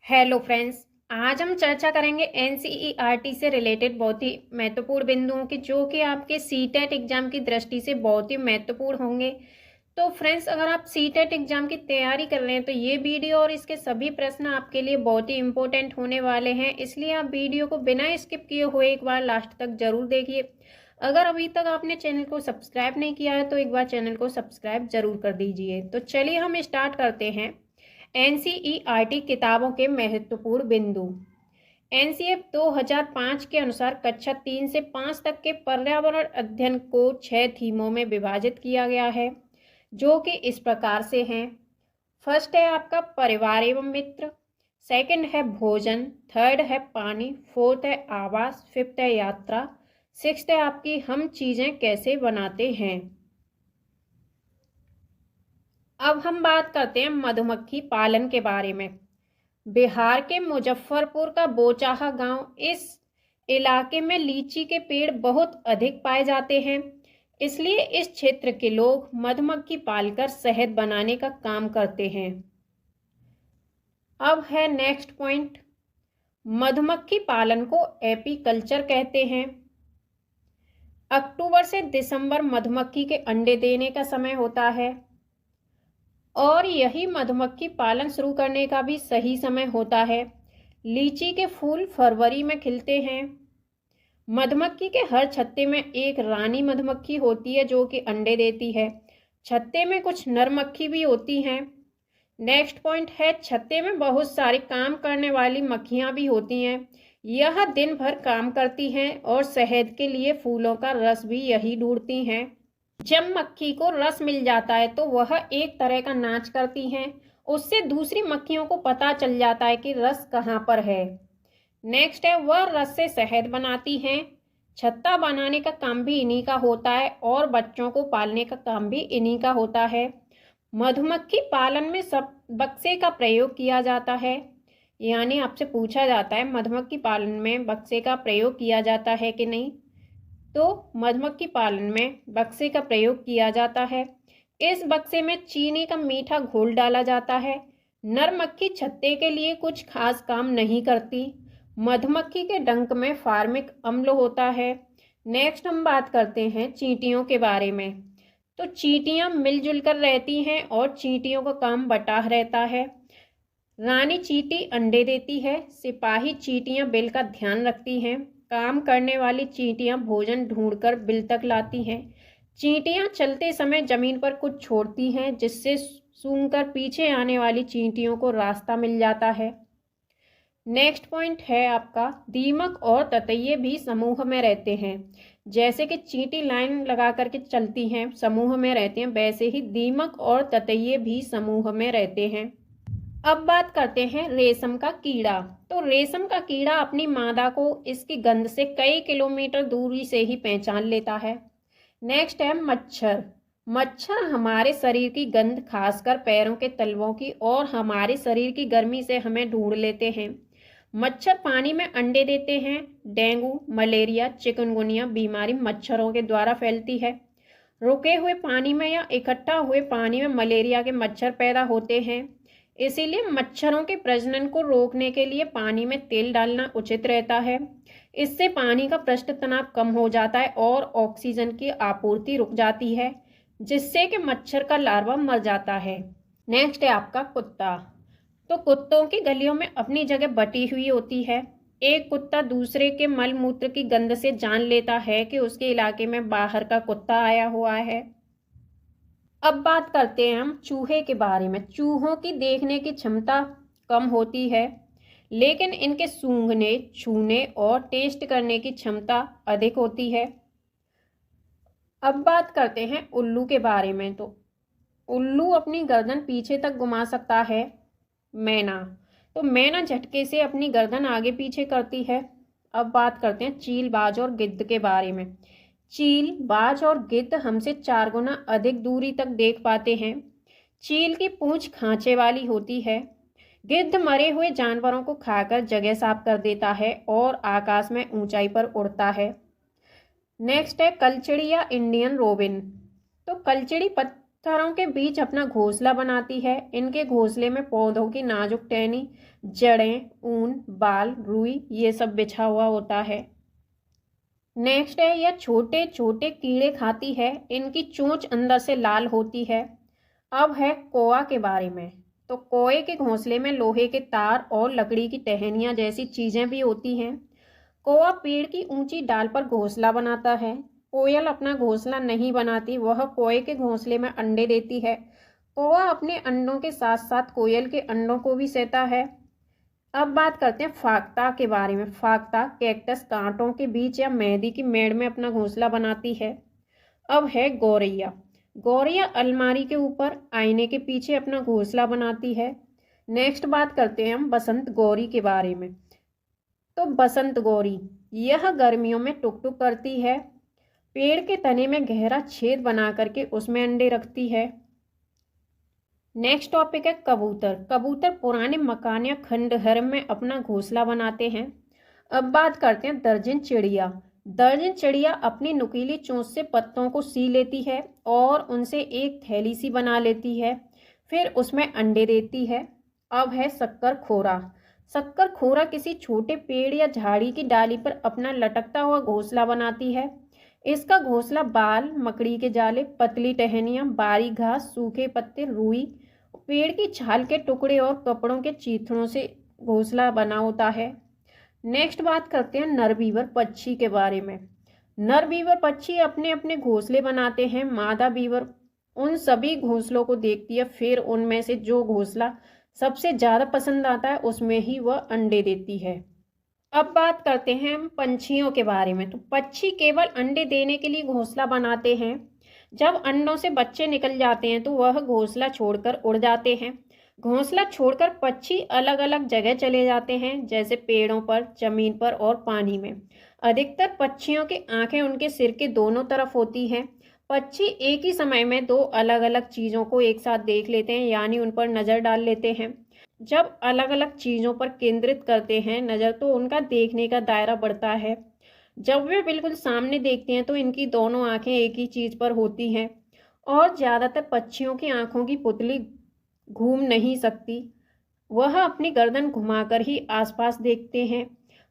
Hello friends. आज हम चर्चा करेंगे एनसीईआरटी से रिलेटेड बहुत ही महत्वपूर्ण बिंदुओं की, जो कि आपके सीटेट एग्जाम की दृष्टि से बहुत ही महत्वपूर्ण होंगे। तो फ्रेंड्स, अगर आप सीटेट एग्जाम की तैयारी कर रहे हैं तो ये वीडियो और इसके सभी प्रश्न आपके लिए बहुत ही इंपॉर्टेंट होने वाले हैं, इसलिए आप वीडियो को बिना स्किप किए हुए एक बार लास्ट तक जरूर देखिए। अगर अभी तक आपने चैनल को सब्सक्राइब नहीं किया है तो एक बार चैनल को सब्सक्राइब जरूर कर दीजिए। तो चलिए हम स्टार्ट करते हैं। एनसीईआरटी किताबों के महत्वपूर्ण बिंदु। एनसीएफ 2005 के अनुसार कक्षा 3 से 5 तक के पर्यावरण अध्ययन को 6 थीमों में विभाजित किया गया है, जो कि इस प्रकार से हैं। फर्स्ट है आपका परिवार एवं मित्र, सेकंड है भोजन, थर्ड है पानी, फोर्थ है आवास, फिफ्थ है यात्रा, सिक्स्थ है आपकी हम चीजें कैसे बनाते हैं। अब हम बात करते हैं मधुमक्खी पालन के बारे में। बिहार के मुजफ्फरपुर का बोचाहा गांव, इस इलाके में लीची के पेड़ बहुत अधिक पाए जाते हैं, इसलिए इस क्षेत्र के लोग मधुमक्खी पालकर शहद बनाने का काम करते हैं। अब है नेक्स्ट पॉइंट, मधुमक्खी पालन को एपीकल्चर कहते हैं। अक्टूबर से दिसंबर मधुमक्खी के अंडे देने का समय होता है और यही मधुमक्खी पालन शुरू करने का भी सही समय होता है। लीची के फूल फरवरी में खिलते हैं। मधुमक्खी के हर छत्ते में एक रानी मधुमक्खी होती है जो कि अंडे देती है। छत्ते में कुछ नर मक्खी भी होती हैं। नेक्स्ट पॉइंट है, छत्ते में बहुत सारे काम करने वाली मक्खियां भी होती हैं। यह दिन भर काम करती हैं और शहद के लिए फूलों का रस भी यही ढूंढती हैं। जब मक्खी को रस मिल जाता है तो वह एक तरह का नाच करती हैं, उससे दूसरी मक्खियों को पता चल जाता है कि रस कहाँ पर है। नेक्स्ट है, वह रस से शहद बनाती हैं। छत्ता बनाने का काम भी इन्हीं का होता है और बच्चों को पालने का काम भी इन्हीं का होता है। मधुमक्खी पालन में सब बक्से का प्रयोग किया जाता है, यानी आपसे पूछा जाता है मधुमक्खी पालन में बक्से का प्रयोग किया जाता है कि नहीं, तो मधुमक्खी पालन में बक्से का प्रयोग किया जाता है। इस बक्से में चीनी का मीठा घोल डाला जाता है। नर मक्खी छत्ते के लिए कुछ खास काम नहीं करती। मधुमक्खी के डंक में फार्मिक अम्ल होता है। नेक्स्ट हम बात करते हैं चींटियों के बारे में। तो चींटियां मिलजुल कर रहती हैं और चींटियों का काम बटा रहता है। रानी चींटी अंडे देती है। सिपाही चींटियां बिल का ध्यान रखती हैं। काम करने वाली चींटियां भोजन ढूंढकर बिल तक लाती हैं। चींटियां चलते समय जमीन पर कुछ छोड़ती हैं, जिससे सूंघकर पीछे आने वाली चींटियों को रास्ता मिल जाता है। नेक्स्ट पॉइंट है आपका, दीमक और ततैये भी समूह में रहते हैं। जैसे कि चींटी लाइन लगा करके चलती हैं, समूह में रहते हैं, वैसे ही दीमक और ततैये भी समूह में रहते हैं। अब बात करते हैं रेशम का कीड़ा। तो रेशम का कीड़ा अपनी मादा को इसकी गंध से कई किलोमीटर दूरी से ही पहचान लेता है। नेक्स्ट है मच्छर। मच्छर हमारे शरीर की गंध, खासकर पैरों के तलवों की, और हमारे शरीर की गर्मी से हमें ढूंढ लेते हैं। मच्छर पानी में अंडे देते हैं। डेंगू, मलेरिया, चिकनगुनिया बीमारी मच्छरों के द्वारा फैलती है। रुके हुए पानी में या इकट्ठा हुए पानी में मलेरिया के मच्छर पैदा होते हैं, इसीलिए मच्छरों के प्रजनन को रोकने के लिए पानी में तेल डालना उचित रहता है। इससे पानी का पृष्ठ तनाव कम हो जाता है और ऑक्सीजन की आपूर्ति रुक जाती है, जिससे कि मच्छर का लार्वा मर जाता है। नेक्स्ट है आपका कुत्ता। तो कुत्तों की गलियों में अपनी जगह बटी हुई होती है। एक कुत्ता दूसरे के मल मूत्र की गंध से जान लेता है कि उसके इलाके में बाहर का कुत्ता आया हुआ है। अब बात करते हैं हम चूहे के बारे में। चूहों की देखने की क्षमता कम होती है, लेकिन इनके सूंघने, छूने और टेस्ट करने की क्षमता अधिक होती है। अब बात करते हैं उल्लू के बारे में। तो उल्लू अपनी गर्दन पीछे तक घुमा सकता है। मैना, तो मैना झटके से अपनी गर्दन आगे पीछे करती है। अब बात करते हैं चील, बाज और गिद्ध के बारे में। चील, बाज और गिद्ध हमसे 4 गुना अधिक दूरी तक देख पाते हैं। चील की पूंछ खांचे वाली होती है। गिद्ध मरे हुए जानवरों को खाकर जगह साफ कर देता है और आकाश में ऊंचाई पर उड़ता है। नेक्स्ट है कलचिड़ी या इंडियन रोबिन। तो कलचिड़ी पत्थर घरों के बीच अपना घोंसला बनाती है। इनके घोंसले में पौधों की नाजुक टहनी, जड़ें, ऊन, बाल, रुई ये सब बिछा हुआ होता है। नेक्स्ट है, यह छोटे छोटे कीड़े खाती है। इनकी चोंच अंदर से लाल होती है। अब है कौआ के बारे में। तो कौए के घोंसले में लोहे के तार और लकड़ी की टहनियाँ जैसी चीजें भी होती हैं। कौआ पेड़ की ऊंची डाल पर घोंसला बनाता है। कोयल अपना घोंसला नहीं बनाती, वह कौए के घोंसले में अंडे देती है। कौआ अपने अंडों के साथ साथ कोयल के अंडों को भी सहता है। अब बात करते हैं फाख्ता के बारे में। फाख्ता कैक्टस कांटों के बीच या मेहंदी की मेड़ में अपना घोंसला बनाती है। अब है गौरैया। गौरैया अलमारी के ऊपर, आईने के पीछे अपना घोंसला बनाती है। नेक्स्ट बात करते हैं हम बसंत गौरी के बारे में। तो बसंत गौरी यह गर्मियों में टुक टुक करती है। पेड़ के तने में गहरा छेद बना करके उसमें अंडे रखती है। नेक्स्ट टॉपिक है कबूतर। कबूतर पुराने मकान या खंडहर में अपना घोंसला बनाते हैं। अब बात करते हैं दर्जन चिड़िया। दर्जन चिड़िया अपनी नुकीली चोंच से पत्तों को सी लेती है और उनसे एक थैली सी बना लेती है, फिर उसमें अंडे देती है। अब है शक्कर खोरा। शक्कर खोरा किसी छोटे पेड़ या झाड़ी की डाली पर अपना लटकता हुआ घोंसला बनाती है। इसका घोंसला बाल, मकड़ी के जाले, पतली टहनियाँ, बारीक घास, सूखे पत्ते, रुई, पेड़ की छाल के टुकड़े और कपड़ों के चीथड़ों से घोंसला बना होता है। नेक्स्ट बात करते हैं नर बीवर पक्षी के बारे में। नर बीवर पक्षी अपने अपने घोंसले बनाते हैं। मादा बीवर उन सभी घोंसलों को देखती है, फिर उनमें से जो घोंसला सबसे ज़्यादा पसंद आता है उसमें ही वह अंडे देती है। अब बात करते हैं हम पंछियों के बारे में। तो पक्षी केवल अंडे देने के लिए घोंसला बनाते हैं। जब अंडों से बच्चे निकल जाते हैं तो वह घोंसला छोड़कर उड़ जाते हैं। घोंसला छोड़कर पक्षी अलग अलग जगह चले जाते हैं, जैसे पेड़ों पर, जमीन पर और पानी में। अधिकतर पक्षियों की आंखें उनके सिर के दोनों तरफ होती हैं। पक्षी एक ही समय में दो अलग अलग चीज़ों को एक साथ देख लेते हैं, यानी उन पर नज़र डाल लेते हैं। जब अलग अलग चीज़ों पर केंद्रित करते हैं नज़र, तो उनका देखने का दायरा बढ़ता है। जब वे बिल्कुल सामने देखते हैं तो इनकी दोनों आंखें एक ही चीज़ पर होती हैं और ज़्यादातर पक्षियों की आंखों की पुतली घूम नहीं सकती, वह अपनी गर्दन घुमाकर ही आसपास देखते हैं।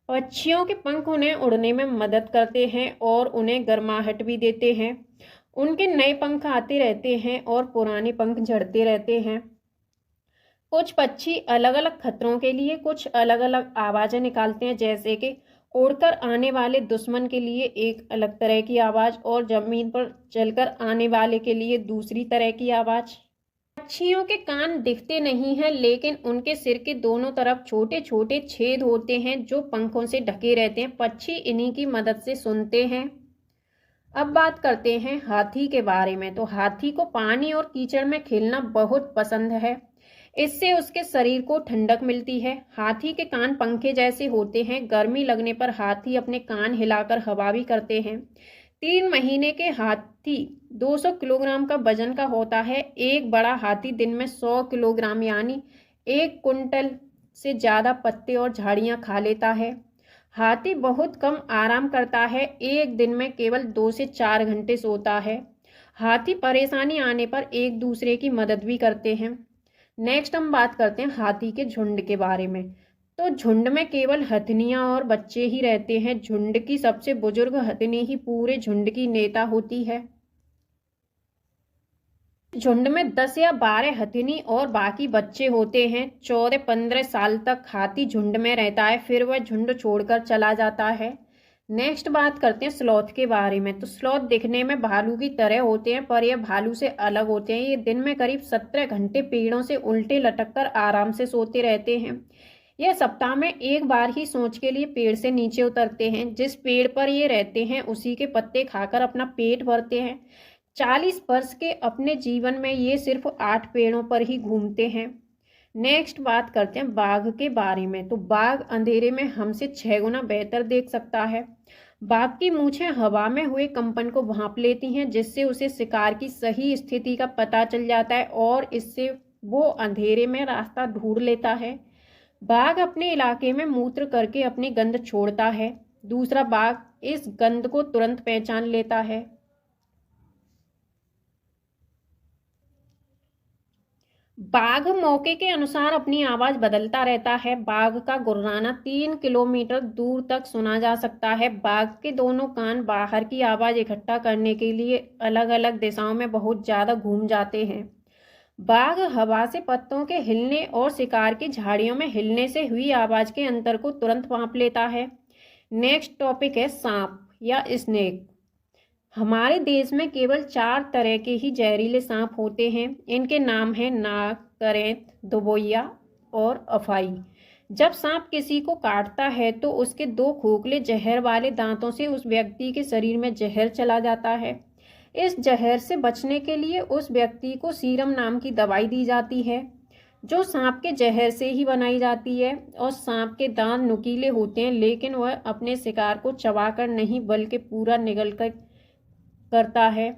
पक्षियों के पंख उन्हें उड़ने में मदद करते हैं और उन्हें गर्माहट भी देते हैं। उनके नए पंख आते रहते हैं और पुराने पंख झड़ते रहते हैं। कुछ पक्षी अलग अलग खतरों के लिए कुछ अलग अलग आवाज़ें निकालते हैं, जैसे कि उड़कर आने वाले दुश्मन के लिए एक अलग तरह की आवाज़ और ज़मीन पर चलकर आने वाले के लिए दूसरी तरह की आवाज़। पक्षियों के कान दिखते नहीं हैं, लेकिन उनके सिर के दोनों तरफ छोटे छोटे छेद होते हैं जो पंखों से ढके रहते हैं। पक्षी इन्हीं की मदद से सुनते हैं। अब बात करते हैं हाथी के बारे में। तो हाथी को पानी और कीचड़ में खेलना बहुत पसंद है। इससे उसके शरीर को ठंडक मिलती है। हाथी के कान पंखे जैसे होते हैं। गर्मी लगने पर हाथी अपने कान हिलाकर हवा भी करते हैं। 3 महीने के हाथी 200 किलोग्राम का वजन का होता है। एक बड़ा हाथी दिन में 100 किलोग्राम यानी 1 कुंटल से ज़्यादा पत्ते और झाड़ियाँ खा लेता है। हाथी बहुत कम आराम करता है, एक दिन में केवल 2 से 4 घंटे सोता है। हाथी परेशानी आने पर एक दूसरे की मदद भी करते हैं। नेक्स्ट हम बात करते हैं हाथी के झुंड के बारे में। तो झुंड में केवल हथनियां और बच्चे ही रहते हैं। झुंड की सबसे बुजुर्ग हथनी ही पूरे झुंड की नेता होती है। झुंड में 10 या 12 हथनी और बाकी बच्चे होते हैं। 14-15 साल तक हाथी झुंड में रहता है, फिर वह झुंड छोड़कर चला जाता है। नेक्स्ट बात करते हैं स्लॉथ के बारे में। तो स्लॉथ दिखने में भालू की तरह होते हैं, पर यह भालू से अलग होते हैं। ये दिन में करीब 17 घंटे पेड़ों से उल्टे लटककर आराम से सोते रहते हैं। यह सप्ताह में एक बार ही सोच के लिए पेड़ से नीचे उतरते हैं। जिस पेड़ पर ये रहते हैं उसी के पत्ते खाकर अपना पेट भरते हैं। 40 वर्ष के अपने जीवन में ये सिर्फ 8 पेड़ों पर ही घूमते हैं। नेक्स्ट बात करते हैं बाघ के बारे में। तो बाघ अंधेरे में हमसे 6 गुना बेहतर देख सकता है। बाघ की मूंछें हवा में हुए कंपन को भांप लेती हैं, जिससे उसे शिकार की सही स्थिति का पता चल जाता है और इससे वो अंधेरे में रास्ता ढूंढ लेता है। बाघ अपने इलाके में मूत्र करके अपनी गंध छोड़ता है। दूसरा बाघ इस गंध को तुरंत पहचान लेता है। बाघ मौके के अनुसार अपनी आवाज बदलता रहता है। बाघ का गुर्राना 3 किलोमीटर दूर तक सुना जा सकता है। बाघ के दोनों कान बाहर की आवाज इकट्ठा करने के लिए अलग अलग दिशाओं में बहुत ज्यादा घूम जाते हैं। बाघ हवा से पत्तों के हिलने और शिकार की झाड़ियों में हिलने से हुई आवाज के अंतर को तुरंत भांप लेता है। नेक्स्ट टॉपिक है सांप या स्नेक। हमारे देश में केवल 4 तरह के ही जहरीले सांप होते हैं। इनके नाम हैं नाग, करेंत, दुबोइया और अफाई। जब सांप किसी को काटता है तो उसके 2 खोखले जहर वाले दांतों से उस व्यक्ति के शरीर में जहर चला जाता है। इस जहर से बचने के लिए उस व्यक्ति को सीरम नाम की दवाई दी जाती है, जो सांप के जहर से ही बनाई जाती है। और सांप के दांत नुकीले होते हैं, लेकिन वह अपने शिकार को चबाकर नहीं बल्कि पूरा निगल कर करता है।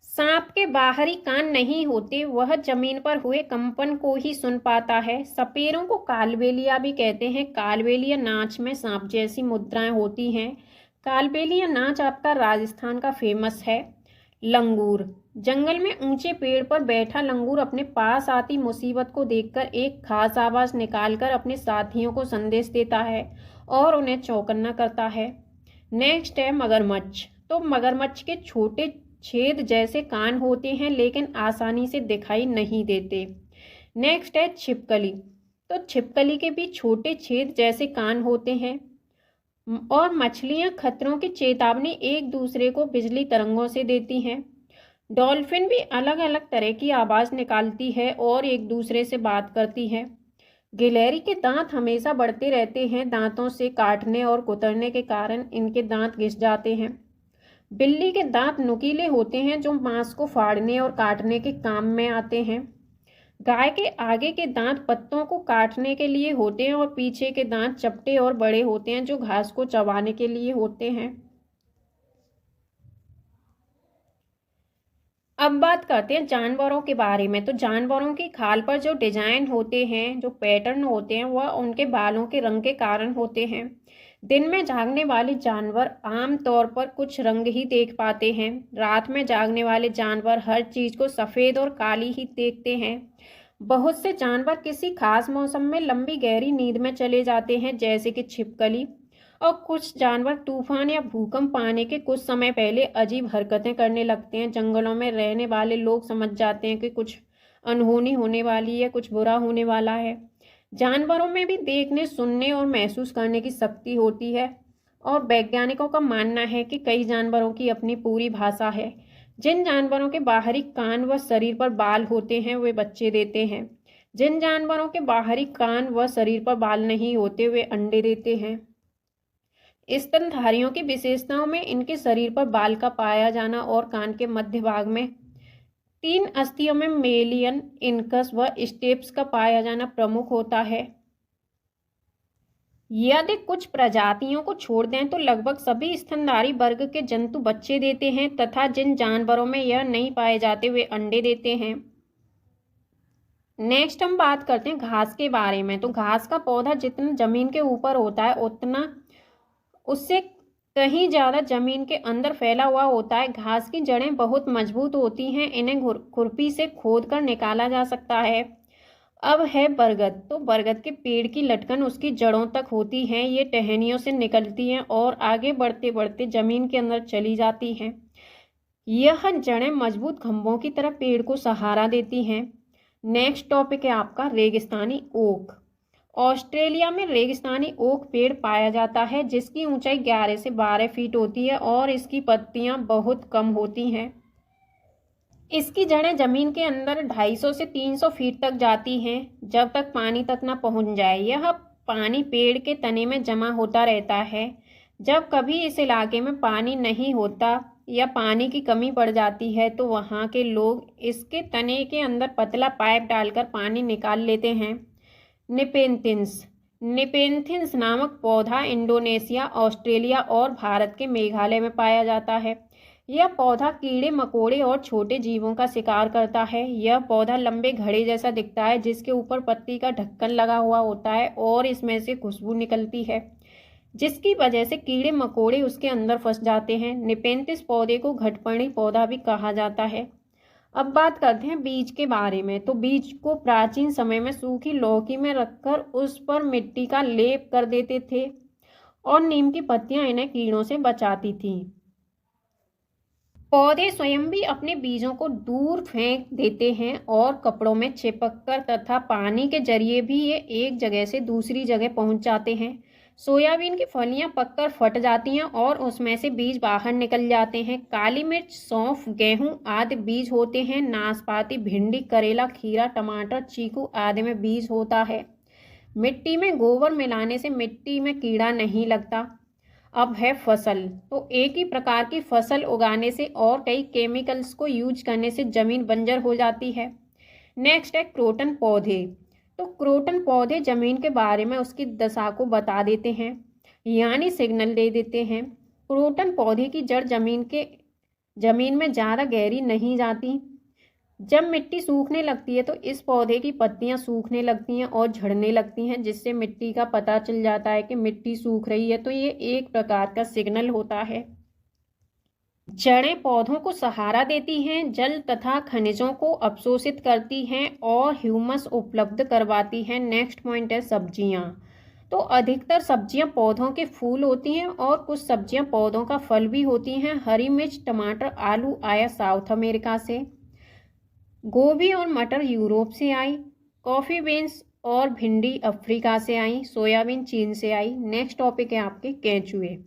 सांप के बाहरी कान नहीं होते, वह जमीन पर हुए कंपन को ही सुन पाता है। सपेरों को कालबेलिया भी कहते हैं। कालबेलिया नाच में सांप जैसी मुद्राएं होती हैं। कालबेलिया नाच आपका राजस्थान का फेमस है। लंगूर। जंगल में ऊंचे पेड़ पर बैठा लंगूर अपने पास आती मुसीबत को देखकर एक खास आवाज निकालकर अपने साथियों को संदेश देता है और उन्हें चौकन्ना करता है। नेक्स्ट है मगरमच्छ। तो मगरमच्छ के छोटे छेद जैसे कान होते हैं, लेकिन आसानी से दिखाई नहीं देते। नेक्स्ट है छिपकली। तो छिपकली के भी छोटे छेद जैसे कान होते हैं और मछलियां खतरों की चेतावनी एक दूसरे को बिजली तरंगों से देती हैं। डॉल्फिन भी अलग अलग तरह की आवाज निकालती है और एक दूसरे से बात करती है। गिलहरी के दांत हमेशा बढ़ते रहते हैं। दांतों से काटने और कुतरने के कारण इनके दांत घिस जाते हैं। बिल्ली के दांत नुकीले होते हैं, जो मांस को फाड़ने और काटने के काम में आते हैं। गाय के आगे के दांत पत्तों को काटने के लिए होते हैं और पीछे के दांत चपटे और बड़े होते हैं, जो घास को चबाने के लिए होते हैं। अब बात करते हैं जानवरों के बारे में। तो जानवरों की खाल पर जो डिजाइन होते हैं, जो पैटर्न होते हैं, वह उनके बालों के रंग के कारण होते हैं। दिन में जागने वाले जानवर आम तौर पर कुछ रंग ही देख पाते हैं। रात में जागने वाले जानवर हर चीज को सफेद और काली ही देखते हैं। बहुत से जानवर किसी खास मौसम में लंबी गहरी नींद में चले जाते हैं, जैसे कि छिपकली। और कुछ जानवर तूफान या भूकंप आने के कुछ समय पहले अजीब हरकतें करने लगते हैं। जंगलों में रहने वाले लोग समझ जाते हैं कि कुछ अनहोनी होने वाली है, कुछ बुरा होने वाला है। जानवरों में भी देखने, सुनने और महसूस करने की शक्ति होती है और वैज्ञानिकों का मानना है कि कई जानवरों की अपनी पूरी भाषा है। जिन जानवरों के बाहरी कान व शरीर पर बाल होते हैं, वे बच्चे देते हैं। जिन जानवरों के बाहरी कान व शरीर पर बाल नहीं होते, वे अंडे देते हैं। स्तनधारियों की विशेषताओं में इनके शरीर पर बाल का पाया जाना और कान के मध्य भाग में 3 अस्थियों में मेलियन, इनकस व स्टेप्स का पाया जाना प्रमुख होता है। यदि कुछ प्रजातियों को छोड़ दें तो लगभग सभी स्तनधारी वर्ग के जंतु बच्चे देते हैं, तथा जिन जानवरों में यह नहीं पाए जाते वे अंडे देते हैं। नेक्स्ट हम बात करते हैं घास के बारे में। तो घास का पौधा जितना जमीन के ऊपर होता है, उतना उससे कहीं ज़्यादा जमीन के अंदर फैला हुआ होता है। घास की जड़ें बहुत मजबूत होती हैं, इन्हें खुरपी से खोद कर निकाला जा सकता है। अब है बरगद। तो बरगद के पेड़ की लटकन उसकी जड़ों तक होती हैं। ये टहनियों से निकलती हैं और आगे बढ़ते बढ़ते जमीन के अंदर चली जाती हैं। यह जड़ें मजबूत खंभों की तरह पेड़ को सहारा देती हैं। नेक्स्ट टॉपिक है आपका रेगिस्तानी ओक। ऑस्ट्रेलिया में रेगिस्तानी ओक पेड़ पाया जाता है, जिसकी ऊंचाई 11 से 12 फीट होती है और इसकी पत्तियां बहुत कम होती हैं। इसकी जड़ें जमीन के अंदर 250 से 300 फीट तक जाती हैं, जब तक पानी तक ना पहुंच जाए। यह पानी पेड़ के तने में जमा होता रहता है। जब कभी इस इलाके में पानी नहीं होता या पानी की कमी पड़ जाती है, तो वहाँ के लोग इसके तने के अंदर पतला पाइप डालकर पानी निकाल लेते हैं। निपेंथिस नामक पौधा इंडोनेशिया, ऑस्ट्रेलिया और भारत के मेघालय में पाया जाता है। यह पौधा कीड़े मकोड़े और छोटे जीवों का शिकार करता है। यह पौधा लंबे घड़े जैसा दिखता है, जिसके ऊपर पत्ती का ढक्कन लगा हुआ होता है और इसमें से खुशबू निकलती है, जिसकी वजह से कीड़े मकोड़े उसके अंदर फंस जाते हैं। निपेंथिस पौधे को घटपर्णी पौधा भी कहा जाता है। अब बात करते हैं बीज के बारे में। तो बीज को प्राचीन समय में सूखी लौकी में रखकर उस पर मिट्टी का लेप कर देते थे और नीम की पत्तियां इन्हें कीड़ों से बचाती थीं। पौधे स्वयं भी अपने बीजों को दूर फेंक देते हैं और कपड़ों में चिपककर तथा पानी के जरिए भी ये एक जगह से दूसरी जगह पहुंच जाते हैं। सोयाबीन की फलियां पककर फट जाती हैं और उसमें से बीज बाहर निकल जाते हैं। काली मिर्च, सौंफ, गेहूं आदि बीज होते हैं। नाशपाती, भिंडी, करेला, खीरा, टमाटर, चीकू आदि में बीज होता है। मिट्टी में गोबर मिलाने से मिट्टी में कीड़ा नहीं लगता। अब है फसल। तो एक ही प्रकार की फसल उगाने से और कई केमिकल्स को यूज करने से जमीन बंजर हो जाती है। नेक्स्ट है क्रोटन पौधे। तो क्रोटन पौधे जमीन के बारे में उसकी दशा को बता देते हैं, यानी सिग्नल दे देते हैं। क्रोटन पौधे की जड़ जमीन में ज़्यादा गहरी नहीं जाती। जब मिट्टी सूखने लगती है तो इस पौधे की पत्तियां सूखने लगती हैं और झड़ने लगती हैं, जिससे मिट्टी का पता चल जाता है कि मिट्टी सूख रही है। तो ये एक प्रकार का सिग्नल होता है। जड़ें पौधों को सहारा देती हैं, जल तथा खनिजों को अवशोषित करती हैं और ह्यूमस उपलब्ध करवाती हैं। नेक्स्ट पॉइंट है सब्जियां। तो अधिकतर सब्जियां पौधों के फूल होती हैं और कुछ सब्जियां पौधों का फल भी होती हैं। हरी मिर्च, टमाटर, आलू आया साउथ अमेरिका से। गोभी और मटर यूरोप से आई। कॉफ़ी बीन्स और भिंडी अफ्रीका से आई। सोयाबीन चीन से आई। नेक्स्ट टॉपिक है आपके केंचुए।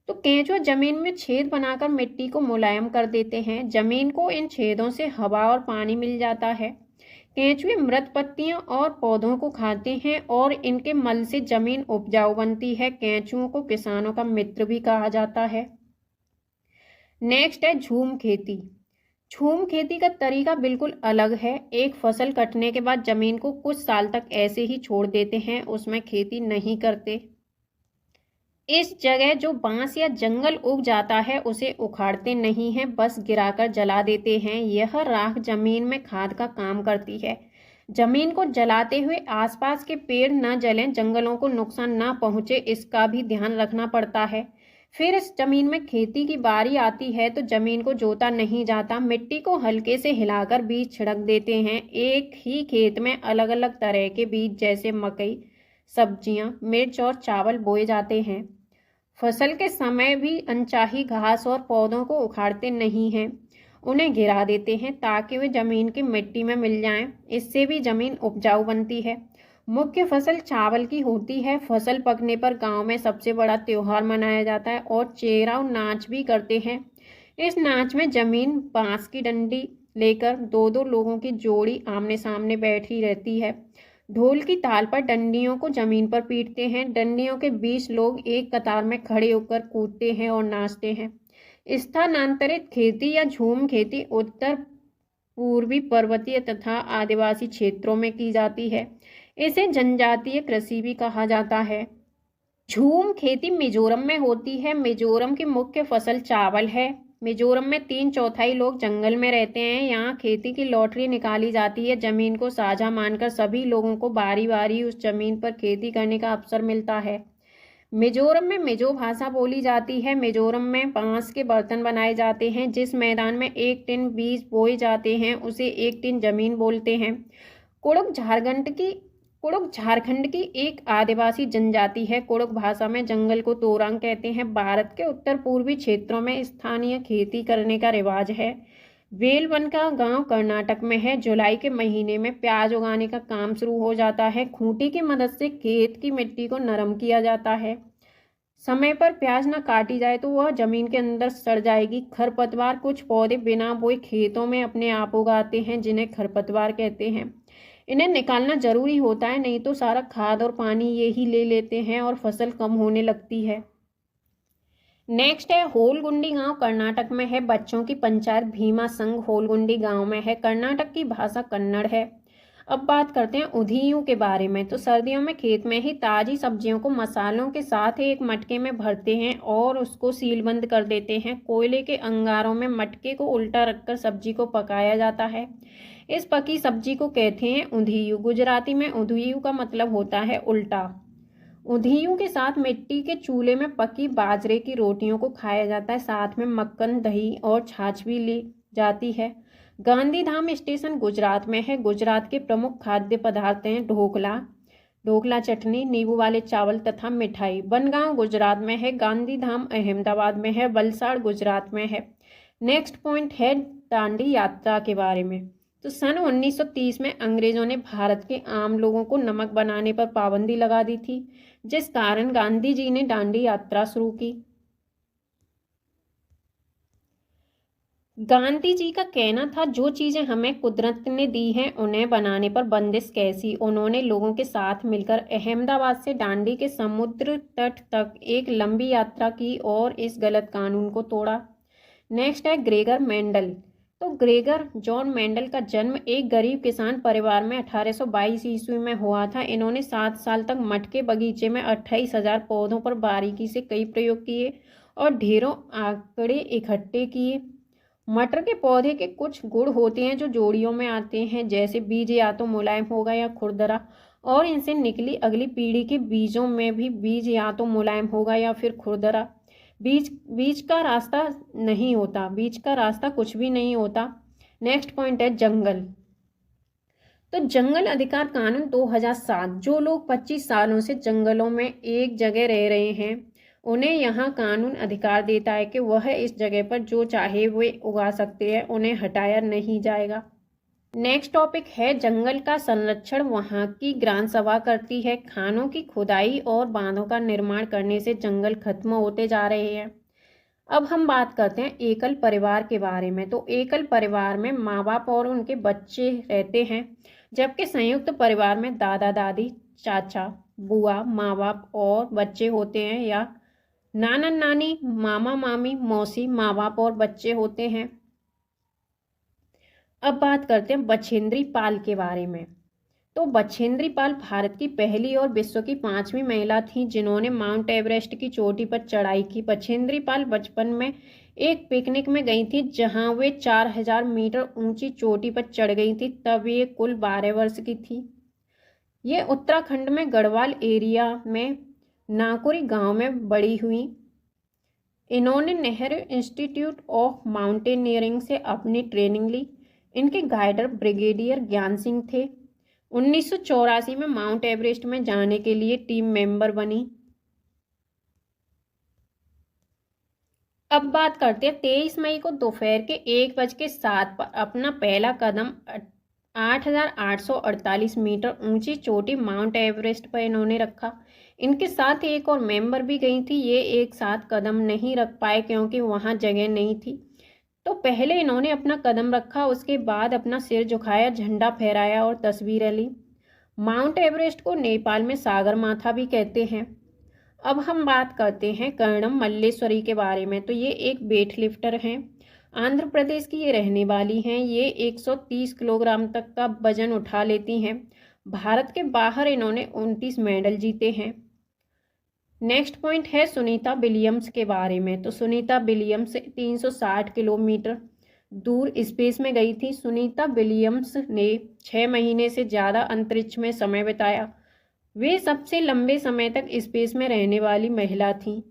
तो केंचुए जमीन में छेद बनाकर मिट्टी को मुलायम कर देते हैं। जमीन को इन छेदों से हवा और पानी मिल जाता है। केंचुए मृत पत्तियां और पौधों को खाते हैं और इनके मल से जमीन उपजाऊ बनती है। केंचुओं को किसानों का मित्र भी कहा जाता है। नेक्स्ट है झूम खेती। झूम खेती का तरीका बिल्कुल अलग है। एक फसल कटने के बाद जमीन को कुछ साल तक ऐसे ही छोड़ देते हैं, उसमें खेती नहीं करते। इस जगह जो बांस या जंगल उग जाता है उसे उखाड़ते नहीं हैं, बस गिराकर जला देते हैं। यह राख जमीन में खाद का काम करती है। जमीन को जलाते हुए आसपास के पेड़ न जलें, जंगलों को नुकसान न पहुंचे, इसका भी ध्यान रखना पड़ता है। फिर इस जमीन में खेती की बारी आती है तो जमीन को जोता नहीं जाता, मिट्टी को हल्के से हिलाकर बीज छिड़क देते हैं। एक ही खेत में अलग अलग तरह के बीज जैसे मकई, सब्जियां, मिर्च और चावल बोए जाते हैं। फसल के समय भी अनचाही घास और पौधों को उखाड़ते नहीं हैं, उन्हें गिरा देते हैं ताकि वे जमीन की मिट्टी में मिल जाएं। इससे भी जमीन उपजाऊ बनती है। मुख्य फसल चावल की होती है। फसल पकने पर गांव में सबसे बड़ा त्योहार मनाया जाता है और चेराव नाच भी करते हैं। इस नाच में जमीन बांस की डंडी लेकर दो दो लोगों की जोड़ी आमने सामने बैठी रहती है। ढोल की ताल पर डंडियों को जमीन पर पीटते हैं। डंडियों के 20 लोग एक कतार में खड़े होकर कूदते हैं और नाचते हैं। स्थानांतरित खेती या झूम खेती उत्तर पूर्वी पर्वतीय तथा आदिवासी क्षेत्रों में की जाती है। इसे जनजातीय कृषि भी कहा जाता है। झूम खेती मिजोरम में होती है। मिजोरम की मुख्य फसल चावल है। मिजोरम में 3/4 लोग जंगल में रहते हैं। यहाँ खेती की लॉटरी निकाली जाती है। जमीन को साझा मानकर सभी लोगों को बारी बारी उस जमीन पर खेती करने का अवसर मिलता है। मिजोरम में मिजो भाषा बोली जाती है। मिजोरम में बांस के बर्तन बनाए जाते हैं। जिस मैदान में 1 टिन बीज बोए जाते हैं उसे 1 टिन जमीन बोलते हैं। कुड़ुक झारखंड की एक आदिवासी जनजाति है। कुड़ुक भाषा में जंगल को तोरांग कहते हैं। भारत के उत्तर पूर्वी क्षेत्रों में स्थानीय खेती करने का रिवाज है। वेलवन का गांव कर्नाटक में है। जुलाई के महीने में प्याज उगाने का काम शुरू हो जाता है। खूंटी की मदद से खेत की मिट्टी को नरम किया जाता है। समय पर प्याज न काटी जाए तो वह जमीन के अंदर सड़ जाएगी। खरपतवार कुछ पौधे बिना बोए खेतों में अपने आप उगाते हैं, जिन्हें खरपतवार कहते हैं। इन्हें निकालना जरूरी होता है, नहीं तो सारा खाद और पानी ये ही ले लेते हैं और फसल कम होने लगती है। नेक्स्ट है होलगुंडी गांव कर्नाटक में है। बच्चों की पंचायत भीमा संघ होलगुंडी गांव में है। कर्नाटक की भाषा कन्नड़ है। अब बात करते हैं उधियूं के बारे में। तो सर्दियों में खेत में ही ताजी सब्जियों को मसालों के साथ एक मटके में भरते हैं और उसको सीलबंद कर देते हैं। कोयले के अंगारों में मटके को उल्टा रखकर सब्जी को पकाया जाता है। इस पकी सब्जी को कहते हैं उधियूं। गुजराती में उधियूं का मतलब होता है उल्टा। उधियूं के साथ मिट्टी के चूल्हे में पकी बाजरे की रोटियों को खाया जाता है। साथ में मक्खन, दही और छाछ भी ली जाती है। गांधीधाम स्टेशन गुजरात में है। गुजरात के प्रमुख खाद्य पदार्थ हैं ढोकला चटनी, नींबू वाले चावल तथा मिठाई। बनगांव गुजरात में है। गांधीधाम अहमदाबाद में है। वलसाड़ गुजरात में है। नेक्स्ट पॉइंट है दांडी यात्रा के बारे में। तो सन 1930 में अंग्रेजों ने भारत के आम लोगों को नमक बनाने पर पाबंदी लगा दी थी, जिस कारण गांधी जी ने दांडी यात्रा शुरू की। गांधी जी का कहना था, जो चीजें हमें कुदरत ने दी हैं उन्हें बनाने पर बंदिश कैसी। उन्होंने लोगों के साथ मिलकर अहमदाबाद से दांडी के समुद्र तट तक एक लंबी यात्रा की और इस गलत कानून को तोड़ा। नेक्स्ट है ग्रेगर मेंडल। तो ग्रेगर जॉन मेंडल का जन्म एक गरीब किसान परिवार में 1822 ईस्वी में हुआ था। इन्होंने 7 साल तक मटके बगीचे में 28,000 पौधों पर बारीकी से कई प्रयोग किए और ढेरों आंकड़े इकट्ठे किए। मटर के पौधे के कुछ गुण होते हैं जो जोड़ियों में आते हैं, जैसे बीज या तो मुलायम होगा या खुरदरा, और इनसे निकली अगली पीढ़ी के बीजों में भी बीज या तो मुलायम होगा या फिर खुरदरा। बीज का रास्ता कुछ भी नहीं होता। नेक्स्ट पॉइंट है जंगल। तो जंगल अधिकार कानून 2007, जो लोग 25 सालों से जंगलों में एक जगह रह रहे हैं उन्हें यहाँ कानून अधिकार देता है कि वह इस जगह पर जो चाहे वे उगा सकते हैं, उन्हें हटाया नहीं जाएगा। नेक्स्ट टॉपिक है जंगल का संरक्षण। वहाँ की ग्राम सभा करती है। खानों की खुदाई और बांधों का निर्माण करने से जंगल खत्म होते जा रहे हैं। अब हम बात करते हैं एकल परिवार के बारे में। तो एकल परिवार में माँ बाप और उनके बच्चे रहते हैं, जबकि संयुक्त परिवार में दादा दादी, चाचा, बुआ, माँ बाप और बच्चे होते हैं, या नाना नानी, मामा मामी, मौसी, माँ बाप और बच्चे होते हैं। अब बात करते हैं बछेंद्री पाल के बारे में। तो बछेंद्री पाल भारत की पहली और विश्व की 5वीं महिला थी जिन्होंने माउंट एवरेस्ट की चोटी पर चढ़ाई की। बछेंद्री पाल बचपन में एक पिकनिक में गई थी जहां वे 4000 मीटर ऊंची चोटी पर चढ़ गई थी। तब ये कुल 12 वर्ष की थी। ये उत्तराखंड में गढ़वाल एरिया में नाकुरी गांव में बड़ी हुई। इन्होंने नेहरू इंस्टीट्यूट ऑफ माउंटेनियरिंग से अपनी ट्रेनिंग ली। इनके गाइडर ब्रिगेडियर ज्ञान सिंह थे। 1984 में माउंट एवरेस्ट में जाने के लिए टीम मेंबर बनी। अब बात करते हैं 23 मई को दोपहर के 1:07 पर अपना पहला कदम 8,848 मीटर ऊंची चोटी माउंट एवरेस्ट पर इन्होंने रखा। इनके साथ एक और मेंबर भी गई थी। ये एक साथ कदम नहीं रख पाए क्योंकि वहां जगह नहीं थी। तो पहले इन्होंने अपना कदम रखा, उसके बाद अपना सिर झुकाया, झंडा फहराया और तस्वीरें ली। माउंट एवरेस्ट को नेपाल में सागर माथा भी कहते हैं। अब हम बात करते हैं कर्णम मल्लेश्वरी के बारे में। तो ये एक वेट लिफ्टर हैं। आंध्र प्रदेश की ये रहने वाली हैं। ये 130 किलोग्राम तक का वजन उठा लेती हैं। भारत के बाहर इन्होंने 29 मेडल जीते हैं। नेक्स्ट पॉइंट है सुनीता विलियम्स के बारे में। तो सुनीता विलियम्स 360 किलोमीटर दूर स्पेस में गई थी। सुनीता विलियम्स ने 6 महीने से ज़्यादा अंतरिक्ष में समय बिताया। वे सबसे लंबे समय तक स्पेस में रहने वाली महिला थी।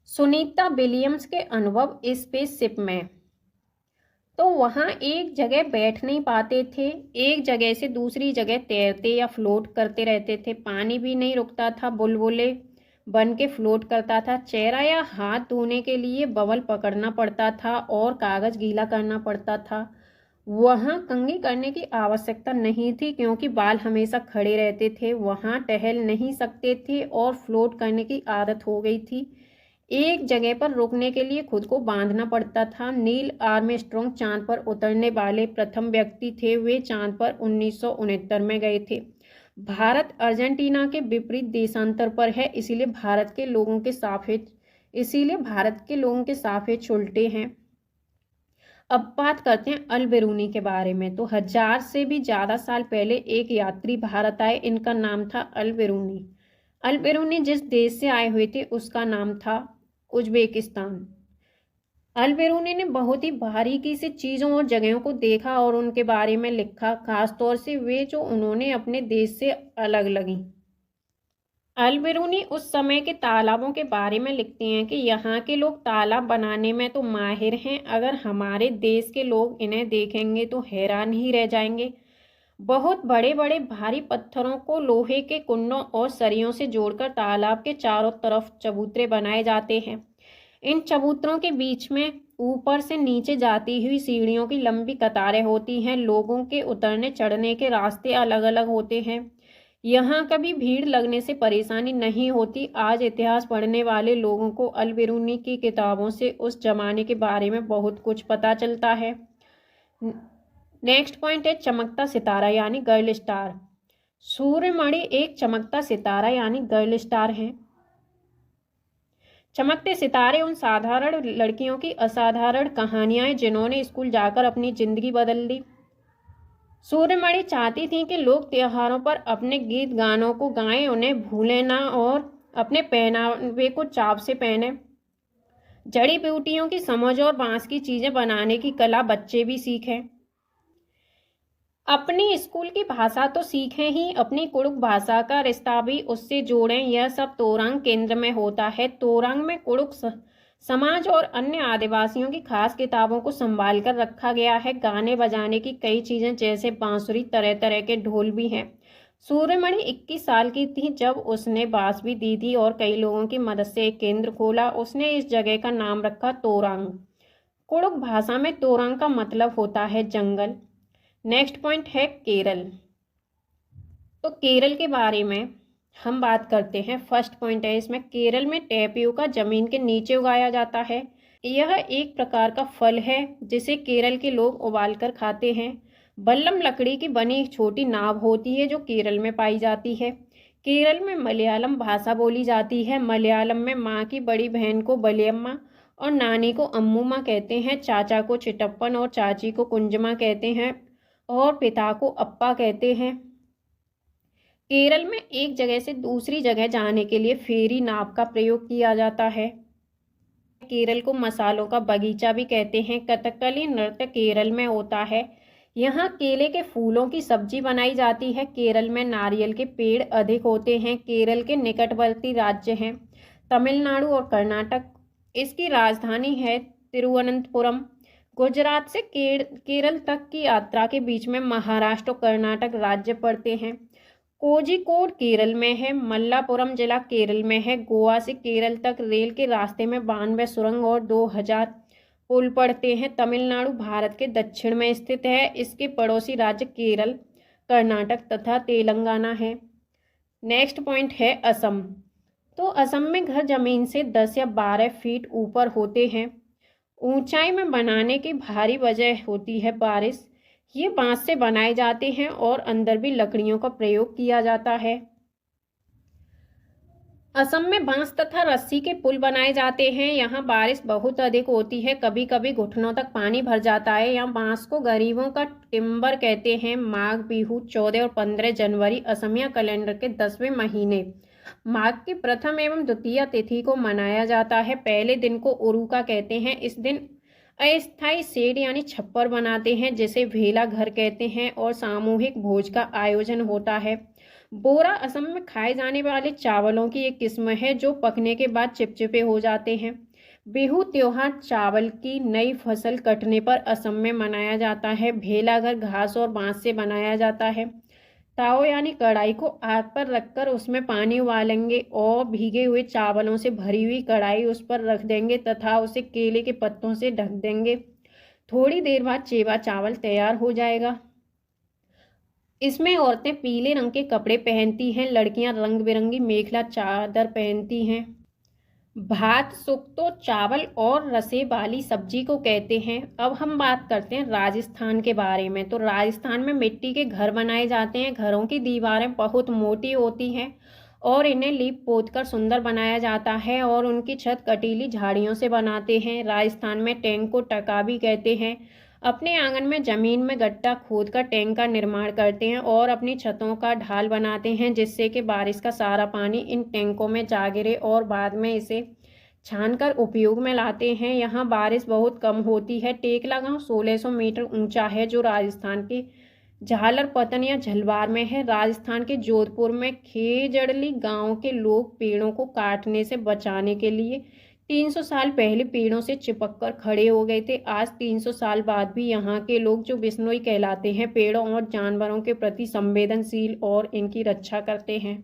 सुनीता विलियम्स के अनुभव स्पेसशिप में। तो वहाँ एक जगह बैठ नहीं पाते थे, एक जगह से दूसरी जगह तैरते या फ्लोट करते रहते थे। पानी भी नहीं रुकता था, बुलबुले बन के फ्लोट करता था। चेहरा या हाथ धोने के लिए बबल पकड़ना पड़ता था और कागज गीला करना पड़ता था। वहाँ कंघी करने की आवश्यकता नहीं थी क्योंकि बाल हमेशा खड़े रहते थे। वहाँ टहल नहीं सकते थे और फ्लोट करने की आदत हो गई थी। एक जगह पर रुकने के लिए खुद को बांधना पड़ता था। नील आर्मस्ट्रॉन्ग चांद पर उतरने वाले प्रथम व्यक्ति थे। वे चांद पर 1969 में गए थे। भारत अर्जेंटीना के विपरीत देशांतर पर है, इसीलिए भारत के लोगों के सापेक्ष उल्टे हैं। अब बात करते हैं अल-बेरूनी के बारे में। तो 1000 से भी ज़्यादा साल पहले एक यात्री भारत आए। इनका नाम था अल-बेरूनी। अल-बेरूनी जिस देश से आए हुए थे उसका नाम था उज्बेकिस्तान। अल-बेरूनी ने बहुत ही बारीकी से चीज़ों और जगहों को देखा और उनके बारे में लिखा, खासतौर से वे जो उन्होंने अपने देश से अलग लगी। अल-बिरूनी उस समय के तालाबों के बारे में लिखते हैं कि यहाँ के लोग तालाब बनाने में तो माहिर हैं, अगर हमारे देश के लोग इन्हें देखेंगे तो हैरान ही रह जाएंगे। बहुत बड़े बड़े भारी पत्थरों को लोहे के कुंडों और सरियों से जोड़कर तालाब के चारों तरफ चबूतरे बनाए जाते हैं। इन चबूतरों के बीच में ऊपर से नीचे जाती हुई सीढ़ियों की लंबी कतारें होती हैं। लोगों के उतरने चढ़ने के रास्ते अलग अलग होते हैं। यहाँ कभी भीड़ लगने से परेशानी नहीं होती। आज इतिहास पढ़ने वाले लोगों को अल-बिरूनी की किताबों से उस जमाने के बारे में बहुत कुछ पता चलता है। नेक्स्ट पॉइंट है चमकता सितारा यानी गर्ल स्टार। सूर्यमणि एक चमकता सितारा यानी गर्ल स्टार है। चमकते सितारे उन साधारण लड़कियों की असाधारण कहानियां हैं जिन्होंने स्कूल जाकर अपनी जिंदगी बदल दी। सूर्यमणि चाहती थी कि लोग त्योहारों पर अपने गीत गानों को गाएं, उन्हें भूलें ना और अपने पहनावे को चाव से पहने। जड़ी बूटियों की समझ और बांस की चीजें बनाने की कला बच्चे भी सीखें। अपनी स्कूल की भाषा तो सीखें ही, अपनी कुड़ुक भाषा का रिश्ता भी उससे जोड़ें। यह सब तोरंग केंद्र में होता है। तोरंग में कुड़ुक समाज और अन्य आदिवासियों की खास किताबों को संभाल कर रखा गया है। गाने बजाने की कई चीजें जैसे बांसुरी, तरह तरह के ढोल भी हैं। सूर्यमणि 21 साल की थी जब उसने बांस भी दी थी और कई लोगों की मदद से एक केंद्र खोला। उसने इस जगह का नाम रखा तोरंग। कुड़ुक भाषा में तोरंग का मतलब होता है जंगल। नेक्स्ट पॉइंट है केरल। तो केरल के बारे में हम बात करते हैं। फर्स्ट पॉइंट है इसमें, केरल में टैपियोका जमीन के नीचे उगाया जाता है। यह एक प्रकार का फल है जिसे केरल के लोग उबाल कर खाते हैं। बल्लम लकड़ी की बनी एक छोटी नाव होती है जो केरल में पाई जाती है। केरल में मलयालम भाषा बोली जाती है। मलयालम में माँ की बड़ी बहन को बलियम्मा और नानी को अम्मूमा कहते हैं। चाचा को चिटप्पन और चाची को कुंजमा कहते हैं और पिता को अप्पा कहते हैं। केरल में एक जगह से दूसरी जगह जाने के लिए फेरी नाव का प्रयोग किया जाता है। केरल को मसालों का बगीचा भी कहते हैं। कथकली नृत्य केरल में होता है। यहाँ केले के फूलों की सब्जी बनाई जाती है। केरल में नारियल के पेड़ अधिक होते हैं। केरल के निकटवर्ती राज्य हैं तमिलनाडु और कर्नाटक। इसकी राजधानी है तिरुवनंतपुरम। गुजरात से केरल तक की यात्रा के बीच में महाराष्ट्र और कर्नाटक राज्य पड़ते हैं। कोझिकोड केरल में है। मल्लापुरम जिला केरल में है। गोवा से केरल तक रेल के रास्ते में 92 सुरंग और 2000 पुल पड़ते हैं। तमिलनाडु भारत के दक्षिण में स्थित है। इसके पड़ोसी राज्य केरल, कर्नाटक तथा तेलंगाना है। नेक्स्ट पॉइंट है असम। तो असम में घर जमीन से 10 या 12 फीट ऊपर होते हैं। ऊंचाई में बनाने की भारी वजह होती है बारिश। ये बांस से बनाए जाते हैं और अंदर भी लकड़ियों का प्रयोग किया जाता है। असम में बांस तथा रस्सी के पुल बनाए जाते हैं। यहाँ बारिश बहुत अधिक होती है, कभी कभी घुटनों तक पानी भर जाता है। यहाँ बांस को गरीबों का टिम्बर कहते हैं। माघ बिहू 14 और 15 जनवरी असमिया कैलेंडर के 10वें महीने माघ की प्रथम एवं द्वितीय तिथि को मनाया जाता है। पहले दिन को उरुका कहते हैं। इस दिन अस्थायी शेड यानी छप्पर बनाते हैं जिसे भेला घर कहते हैं और सामूहिक भोज का आयोजन होता है। बोरा असम में खाए जाने वाले चावलों की एक किस्म है जो पकने के बाद चिपचिपे हो जाते हैं। बिहू त्योहार चावल की नई फसल कटने पर असम में मनाया जाता है। भेला घर घास और बांस से बनाया जाता है। ताओ यानी कढ़ाई को आग पर रखकर उसमें पानी उबालेंगे और भीगे हुए चावलों से भरी हुई कढ़ाई उस पर रख देंगे तथा उसे केले के पत्तों से ढक देंगे। थोड़ी देर बाद चेवा चावल तैयार हो जाएगा। इसमें औरतें पीले रंग के कपड़े पहनती हैं। लड़कियां रंग बिरंगी मेखला चादर पहनती हैं। भात सुक्तो चावल और रसे वाली सब्जी को कहते हैं। अब हम बात करते हैं राजस्थान के बारे में। तो राजस्थान में मिट्टी के घर बनाए जाते हैं। घरों की दीवारें बहुत मोटी होती हैं और इन्हें लीप पोत कर सुंदर बनाया जाता है और उनकी छत कटीली झाड़ियों से बनाते हैं। राजस्थान में टैंक को टका भी कहते हैं। अपने आंगन में जमीन में गड्ढा खोद कर टैंक का निर्माण करते हैं और अपनी छतों का ढाल बनाते हैं जिससे कि बारिश का सारा पानी इन टैंकों में जा गिरे और बाद में इसे छानकर उपयोग में लाते हैं। यहाँ बारिश बहुत कम होती है। टेकला गांव 1600 मीटर ऊंचा है जो राजस्थान के झालर पतन या झलवार में है। राजस्थान के जोधपुर में खेजड़ली गांव के लोग पेड़ों को काटने से बचाने के लिए 300 साल पहले पेड़ों से चिपक कर खड़े हो गए थे। आज 300 साल बाद भी यहाँ के लोग, जो बिश्नोई कहलाते हैं, पेड़ों और जानवरों के प्रति संवेदनशील और इनकी रक्षा करते हैं।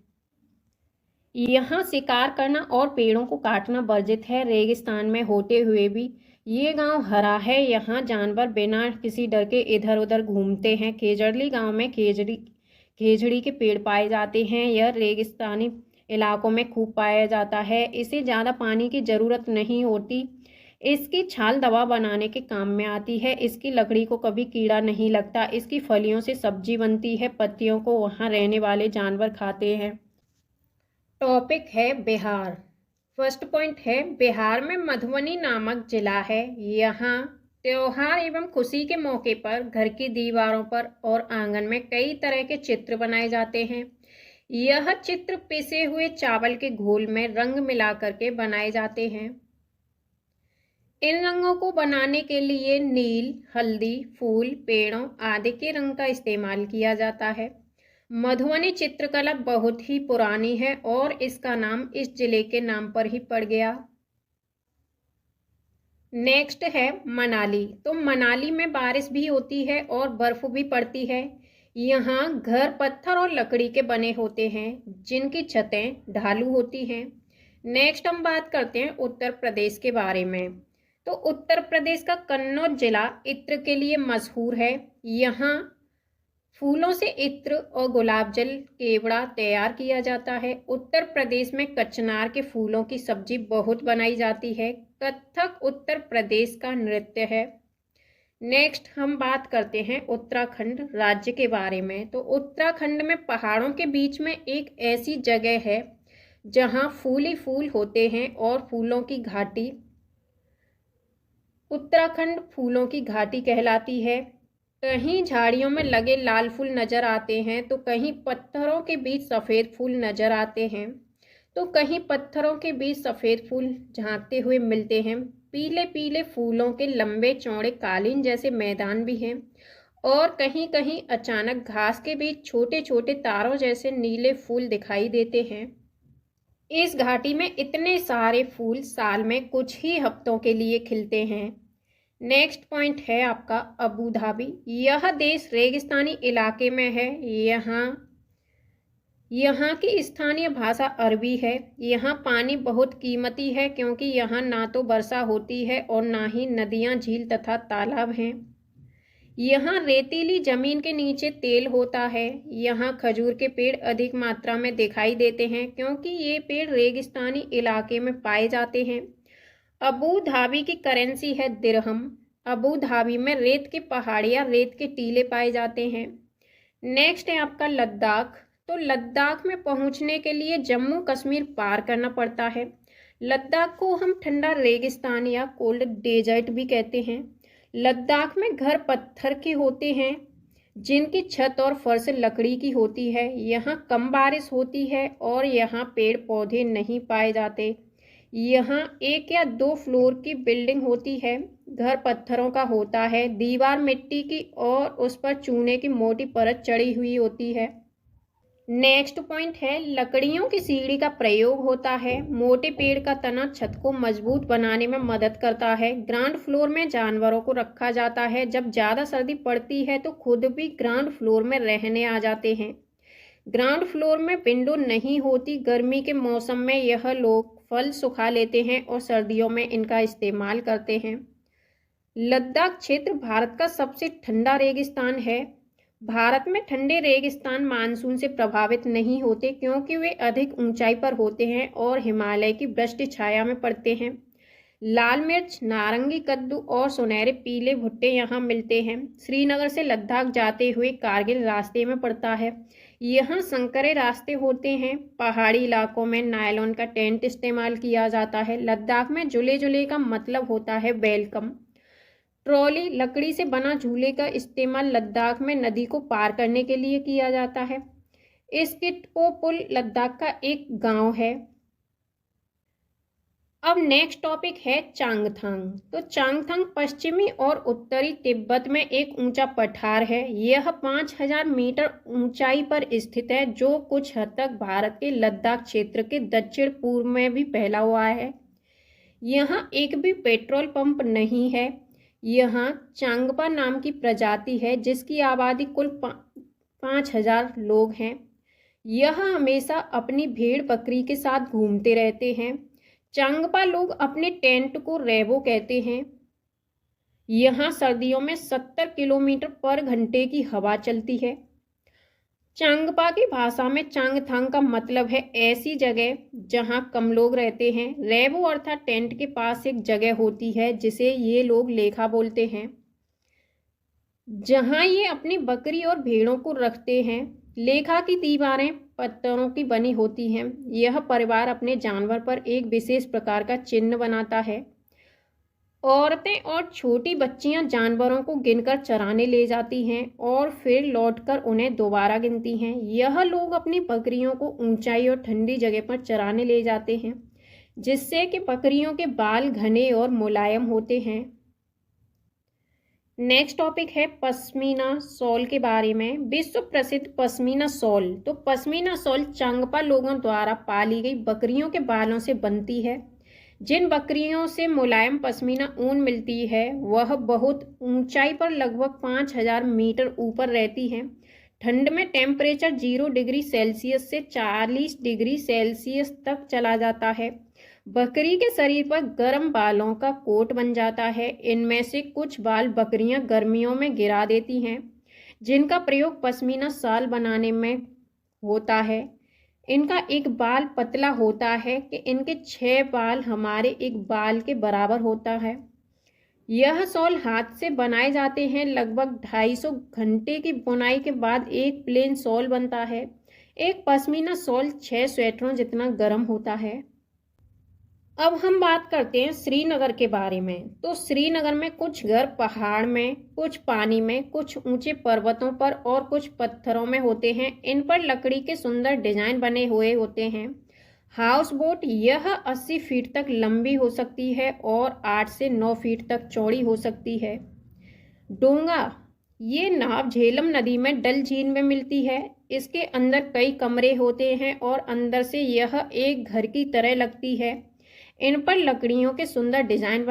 यहाँ शिकार करना और पेड़ों को काटना वर्जित है। रेगिस्तान में होते हुए भी ये गांव हरा है। यहाँ जानवर बिना किसी डर के इधर उधर घूमते हैं। खेजड़ली गांव में खेजड़ी के पेड़ पाए जाते हैं। यह रेगिस्तानी इलाकों में खूब पाया जाता है। इसे ज़्यादा पानी की ज़रूरत नहीं होती। इसकी छाल दवा बनाने के काम में आती है। इसकी लकड़ी को कभी कीड़ा नहीं लगता। इसकी फलियों से सब्जी बनती है। पत्तियों को वहाँ रहने वाले जानवर खाते हैं। टॉपिक है बिहार। फर्स्ट पॉइंट है, बिहार में मधुबनी नामक जिला है। यहाँ त्योहार एवं खुशी के मौके पर घर की दीवारों पर और आंगन में कई तरह के चित्र बनाए जाते हैं। यह चित्र पिसे हुए चावल के घोल में रंग मिला करके बनाए जाते हैं। इन रंगों को बनाने के लिए नील, हल्दी, फूल, पेड़ों आदि के रंग का इस्तेमाल किया जाता है। मधुबनी चित्रकला बहुत ही पुरानी है और इसका नाम इस जिले के नाम पर ही पड़ गया। नेक्स्ट है मनाली। तो मनाली में बारिश भी होती है और बर्फ भी पड़ती है। यहाँ घर पत्थर और लकड़ी के बने होते हैं, जिनकी छतें ढालू होती हैं। नेक्स्ट हम बात करते हैं उत्तर प्रदेश के बारे में। तो उत्तर प्रदेश का कन्नौज जिला इत्र के लिए मशहूर है। यहाँ फूलों से इत्र और गुलाब जल केवड़ा तैयार किया जाता है। उत्तर प्रदेश में कचनार के फूलों की सब्जी बहुत बनाई जाती है। कथक उत्तर प्रदेश का नृत्य है। नेक्स्ट हम बात करते हैं उत्तराखंड राज्य के बारे में। तो उत्तराखंड में पहाड़ों के बीच में एक ऐसी जगह है जहां फूल ही फूल होते हैं और फूलों की घाटी उत्तराखंड फूलों की घाटी कहलाती है। कहीं झाड़ियों में लगे लाल फूल नजर आते हैं तो कहीं पत्थरों के बीच सफ़ेद फूल नजर आते हैं। तो कहीं पत्थरों के बीच सफ़ेद फूल झांकते हुए मिलते हैं। पीले पीले फूलों के लंबे चौड़े कालीन जैसे मैदान भी हैं और कहीं कहीं अचानक घास के बीच छोटे छोटे तारों जैसे नीले फूल दिखाई देते हैं। इस घाटी में इतने सारे फूल साल में कुछ ही हफ्तों के लिए खिलते हैं। नेक्स्ट पॉइंट है आपका अबू धाबी। यह देश रेगिस्तानी इलाके में है। यहाँ की स्थानीय भाषा अरबी है। यहाँ पानी बहुत कीमती है क्योंकि यहाँ ना तो वर्षा होती है और ना ही नदियाँ, झील तथा तालाब हैं। यहाँ रेतीली जमीन के नीचे तेल होता है। यहाँ खजूर के पेड़ अधिक मात्रा में दिखाई देते हैं क्योंकि ये पेड़ रेगिस्तानी इलाके में पाए जाते हैं। अबू धाबी की करेंसी है दिरहम। अबू धाबी में रेत की पहाड़ियाँ, रेत के टीले पाए जाते हैं। नेक्स्ट है आपका लद्दाख। तो लद्दाख में पहुंचने के लिए जम्मू कश्मीर पार करना पड़ता है। लद्दाख को हम ठंडा रेगिस्तान या कोल्ड डेजर्ट भी कहते हैं। लद्दाख में घर पत्थर के होते हैं जिनकी छत और फर्श लकड़ी की होती है। यहाँ कम बारिश होती है और यहाँ पेड़ पौधे नहीं पाए जाते। यहाँ 1 या 2 फ्लोर की बिल्डिंग होती है। घर पत्थरों का होता है, दीवार मिट्टी की और उस पर चूने की मोटी परत चढ़ी हुई होती है। नेक्स्ट पॉइंट है लकड़ियों की सीढ़ी का प्रयोग होता है। मोटे पेड़ का तना छत को मजबूत बनाने में मदद करता है। ग्राउंड फ्लोर में जानवरों को रखा जाता है। जब ज़्यादा सर्दी पड़ती है तो खुद भी ग्राउंड फ्लोर में रहने आ जाते हैं। ग्राउंड फ्लोर में विंडो नहीं होती। गर्मी के मौसम में यह लोग फल सुखा लेते हैं और सर्दियों में इनका इस्तेमाल करते हैं। लद्दाख क्षेत्र भारत का सबसे ठंडा रेगिस्तान है। भारत में ठंडे रेगिस्तान मानसून से प्रभावित नहीं होते क्योंकि वे अधिक ऊंचाई पर होते हैं और हिमालय की वृष्टि छाया में पड़ते हैं। लाल मिर्च, नारंगी कद्दू और सुनहरे पीले भुट्टे यहाँ मिलते हैं। श्रीनगर से लद्दाख जाते हुए कारगिल रास्ते में पड़ता है। यहाँ संकरे रास्ते होते हैं। पहाड़ी इलाकों में नायलॉन का टेंट इस्तेमाल किया जाता है। लद्दाख में झूले झूले का मतलब होता है वेलकम। ट्रॉली, लकड़ी से बना झूले का इस्तेमाल लद्दाख में नदी को पार करने के लिए किया जाता है। स्किटपो पुल लद्दाख का एक गांव है। अब नेक्स्ट टॉपिक है चांगथांग। तो चांगथांग पश्चिमी और उत्तरी तिब्बत में एक ऊंचा पठार है। यह 5000 मीटर ऊंचाई पर स्थित है, जो कुछ हद तक भारत के लद्दाख क्षेत्र के दक्षिण पूर्व में भी फैला हुआ है। यहाँ एक भी पेट्रोल पंप नहीं है। यहाँ चांगपा नाम की प्रजाति है, जिसकी आबादी कुल 5000 लोग हैं। यह हमेशा अपनी भेड़ बकरी के साथ घूमते रहते हैं। चांगपा लोग अपने टेंट को रेबो कहते हैं। यहाँ सर्दियों में 70 किलोमीटर पर घंटे की हवा चलती है। चांगपा की भाषा में चांगथांग का मतलब है ऐसी जगह जहाँ कम लोग रहते हैं। रेबो अर्थात टेंट के पास एक जगह होती है जिसे ये लोग लेखा बोलते हैं, जहाँ ये अपनी बकरी और भेड़ों को रखते हैं। लेखा की दीवारें पत्थरों की बनी होती हैं। यह परिवार अपने जानवर पर एक विशेष प्रकार का चिन्ह बनाता है। औरतें और छोटी बच्चियां जानवरों को गिनकर चराने ले जाती हैं और फिर लौटकर उन्हें दोबारा गिनती हैं। यह लोग अपनी बकरियों को ऊंचाई और ठंडी जगह पर चराने ले जाते हैं, जिससे कि बकरियों के बाल घने और मुलायम होते हैं। नेक्स्ट टॉपिक है पश्मीना शॉल के बारे में। विश्व प्रसिद्ध पश्मीना शॉल। तो पश्मीना शॉल चांगपा लोगों द्वारा पाली गई बकरियों के बालों से बनती है। जिन बकरियों से मुलायम पश्मीना ऊन मिलती है वह बहुत ऊंचाई पर लगभग 5000 मीटर ऊपर रहती हैं। ठंड में टेम्परेचर 0 डिग्री सेल्सियस से 40 डिग्री सेल्सियस तक चला जाता है। बकरी के शरीर पर गर्म बालों का कोट बन जाता है। इनमें से कुछ बाल बकरियां गर्मियों में गिरा देती हैं, जिनका प्रयोग पश्मीना शाल बनाने में होता है। इनका एक बाल पतला होता है कि इनके 6 बाल हमारे एक बाल के बराबर होता है। यह शॉल हाथ से बनाए जाते हैं। लगभग 250 घंटे की बुनाई के बाद एक प्लेन शॉल बनता है। एक पश्मीना शॉल 6 स्वेटरों जितना गर्म होता है। अब हम बात करते हैं श्रीनगर के बारे में। तो श्रीनगर में कुछ घर पहाड़ में, कुछ पानी में, कुछ ऊंचे पर्वतों पर और कुछ पत्थरों में होते हैं। इन पर लकड़ी के सुंदर डिजाइन बने हुए होते हैं। हाउस बोट यह 80 फीट तक लंबी हो सकती है और 8 से 9 फीट तक चौड़ी हो सकती है। डोंगा ये नाव झेलम नदी में डल झील में मिलती है। इसके अंदर कई कमरे होते हैं और अंदर से यह एक घर की तरह लगती है। इन पर लकड़ियों के सुंदर डिजाइन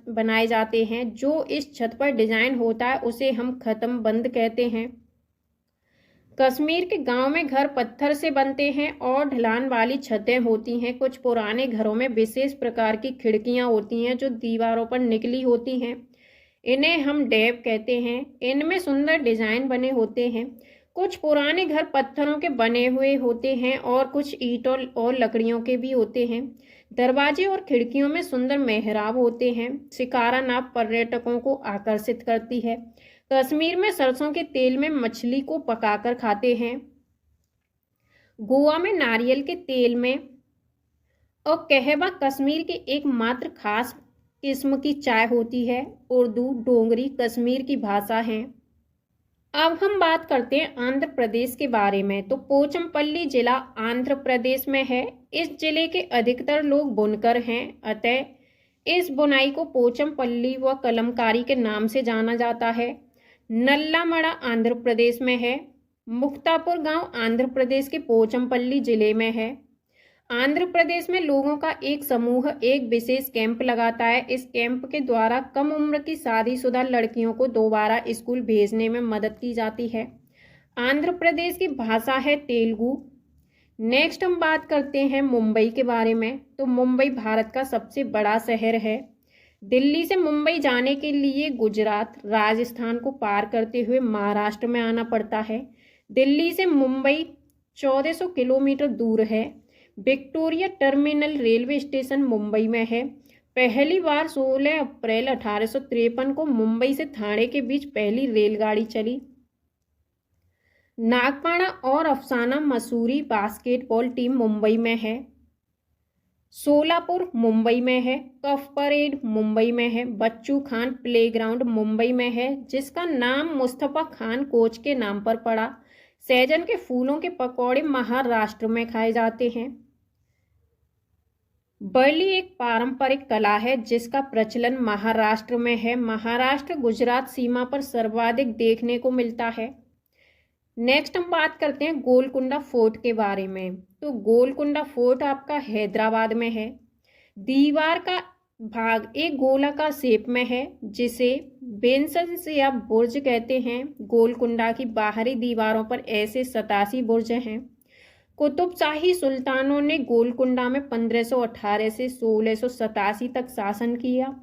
बनाए जाते हैं। जो इस छत पर डिजाइन होता है उसे हम खत्म बंद कहते हैं। कश्मीर के गांव में घर पत्थर से बनते हैं और ढलान वाली छतें होती हैं। कुछ पुराने घरों में विशेष प्रकार की खिड़कियां होती हैं जो दीवारों पर निकली होती हैं। इन्हें हम डैब कहते हैं। इनमें सुंदर डिजाइन बने होते हैं। कुछ पुराने घर पत्थरों के बने हुए होते हैं और कुछ ईंटों और लकड़ियों के भी होते हैं। दरवाजे और खिड़कियों में सुंदर मेहराब होते हैं। शिकारा नाव पर्यटकों को आकर्षित करती है। कश्मीर में सरसों के तेल में मछली को पकाकर खाते हैं। गोवा में नारियल के तेल में, और कहवा कश्मीर की एकमात्र खास किस्म की चाय होती है। उर्दू डोगरी कश्मीर की भाषा है। अब हम बात करते हैं आंध्र प्रदेश के बारे में। तो पोचमपल्ली जिला आंध्र प्रदेश में है। इस जिले के अधिकतर लोग बुनकर हैं, अतः इस बुनाई को पोचमपल्ली व कलमकारी के नाम से जाना जाता है। नल्लामड़ा आंध्र प्रदेश में है। मुक्तापुर गांव आंध्र प्रदेश के पोचमपल्ली जिले में है। आंध्र प्रदेश में लोगों का एक समूह एक विशेष कैंप लगाता है। इस कैंप के द्वारा कम उम्र की शादीशुदा लड़कियों को दोबारा स्कूल भेजने में मदद की जाती है। आंध्र प्रदेश की भाषा है तेलुगु। नेक्स्ट हम बात करते हैं मुंबई के बारे में। तो मुंबई भारत का सबसे बड़ा शहर है। दिल्ली से मुंबई जाने के लिए गुजरात, राजस्थान को पार करते हुए महाराष्ट्र में आना पड़ता है। दिल्ली से मुंबई 1400 किलोमीटर दूर है। Victoria terminal railway station Mumbai में है। पहली बार 16 अप्रैल 1853 को मुंबई से ठाणे के बीच पहली रेलगाड़ी चली। नागपाड़ा और अफसाना मसूरी बास्केटबॉल टीम मुंबई में है। सोलापुर मुंबई में है। कफ परेड मुंबई में है। बच्चू खान प्लेग्राउंड मुंबई में है, जिसका नाम मुस्तफा खान कोच के नाम पर पड़ा। सहजन के फूलों के पकौड़े महाराष्ट्र में खाए जाते हैं। बरली एक पारंपरिक कला है जिसका प्रचलन महाराष्ट्र में है। महाराष्ट्र गुजरात सीमा पर सर्वाधिक देखने को मिलता है। नेक्स्ट हम बात करते हैं गोलकुंडा फोर्ट के बारे में। तो गोलकुंडा फोर्ट आपका हैदराबाद में है। दीवार का भाग एक गोलाकार शेप में है जिसे बेंसन्स या बुर्ज कहते हैं। गोलकुंडा की बाहरी दीवारों पर ऐसे 87 बुर्ज हैं। कुतुबशाही सुल्तानों ने गोलकुंडा में 1518 से 1687 तक शासन किया।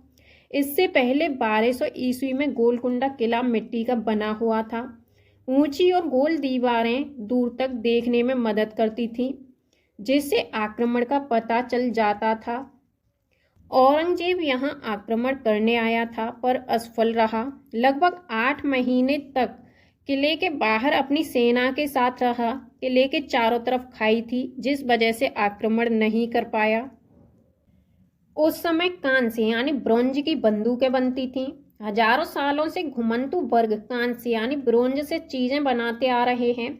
इससे पहले 1200 ईस्वी में गोलकुंडा किला मिट्टी का बना हुआ था। ऊंची और गोल दीवारें दूर तक देखने में मदद करती थीं, जिससे आक्रमण का पता चल जाता था। औरंगजेब यहां आक्रमण करने आया था पर असफल रहा। लगभग 8 महीने तक किले के बाहर अपनी सेना के साथ रहा। किले के चारों तरफ खाई थी, जिस वजह से आक्रमण नहीं कर पाया। उस समय कांस्य यानी ब्रोंज की बंदूकें बनती थीं। हजारों सालों से घुमंतु वर्ग कांस्य यानी ब्रोंज से चीजें बनाते आ रहे हैं।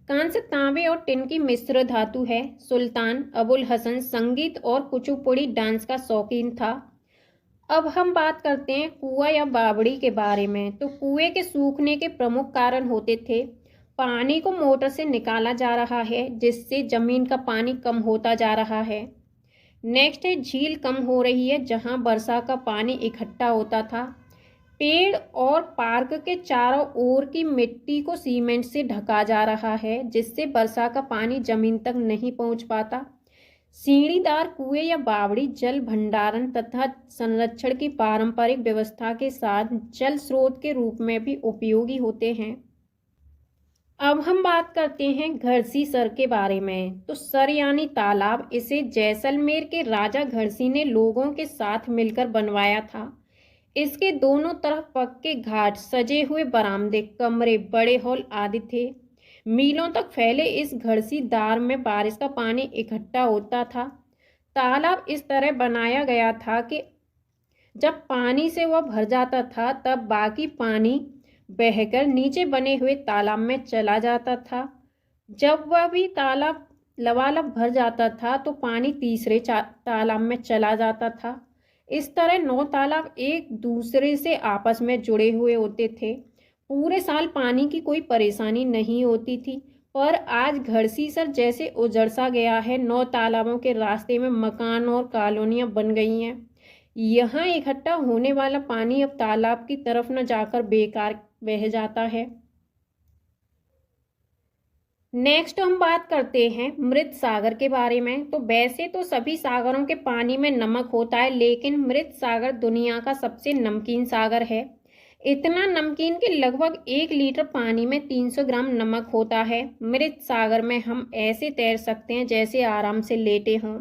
कांस्य तांबे और टिन की मिश्र धातु है। सुल्तान अबुल हसन संगीत और कुचिपुड़ी डांस का शौकीन था। अब हम बात करते हैं कुआं या बावड़ी के बारे में। तो कुएं के सूखने के प्रमुख कारण होते थे पानी को मोटर से निकाला जा रहा है, जिससे जमीन का पानी कम होता जा रहा है। नेक्स्ट है झील कम हो रही है, जहां वर्षा का पानी इकट्ठा होता था। पेड़ और पार्क के चारों ओर की मिट्टी को सीमेंट से ढका जा रहा है, जिससे वर्षा का पानी जमीन तक नहीं पहुंच पाता। सीढ़ीदार कुएं या बावड़ी जल भंडारण तथा संरक्षण की पारंपरिक व्यवस्था के साथ जल स्रोत के रूप में भी उपयोगी होते हैं। अब हम बात करते हैं घड़सी सर के बारे में। तो सर यानी तालाब, इसे जैसलमेर के राजा घड़सी ने लोगों के साथ मिलकर बनवाया था। इसके दोनों तरफ पक्के घाट, सजे हुए बरामदे, कमरे, बड़े हॉल आदि थे। मीलों तक फैले इस घड़सी दार में बारिश का पानी इकट्ठा होता था। तालाब इस तरह बनाया गया था कि जब पानी से वह भर जाता था तब बाकी पानी बहकर नीचे बने हुए तालाब में चला जाता था। जब वह भी तालाब लबालब भर जाता था तो पानी तीसरे तालाब में चला जाता था। इस तरह 9 तालाब एक दूसरे से आपस में जुड़े हुए होते थे। पूरे साल पानी की कोई परेशानी नहीं होती थी। पर आज घड़सीसर जैसे उजड़ सा गया है। 9 तालाबों के रास्ते में मकान और कॉलोनियां बन गई हैं। यहाँ इकट्ठा होने वाला पानी अब तालाब की तरफ न जाकर बेकार बह जाता है। नेक्स्ट हम बात करते हैं मृत सागर के बारे में। तो वैसे तो सभी सागरों के पानी में नमक होता है, लेकिन मृत सागर दुनिया का सबसे नमकीन सागर है। इतना नमकीन कि लगभग 1 लीटर पानी में 300 ग्राम नमक होता है। मृत सागर में हम ऐसे तैर सकते हैं जैसे आराम से लेटे हों।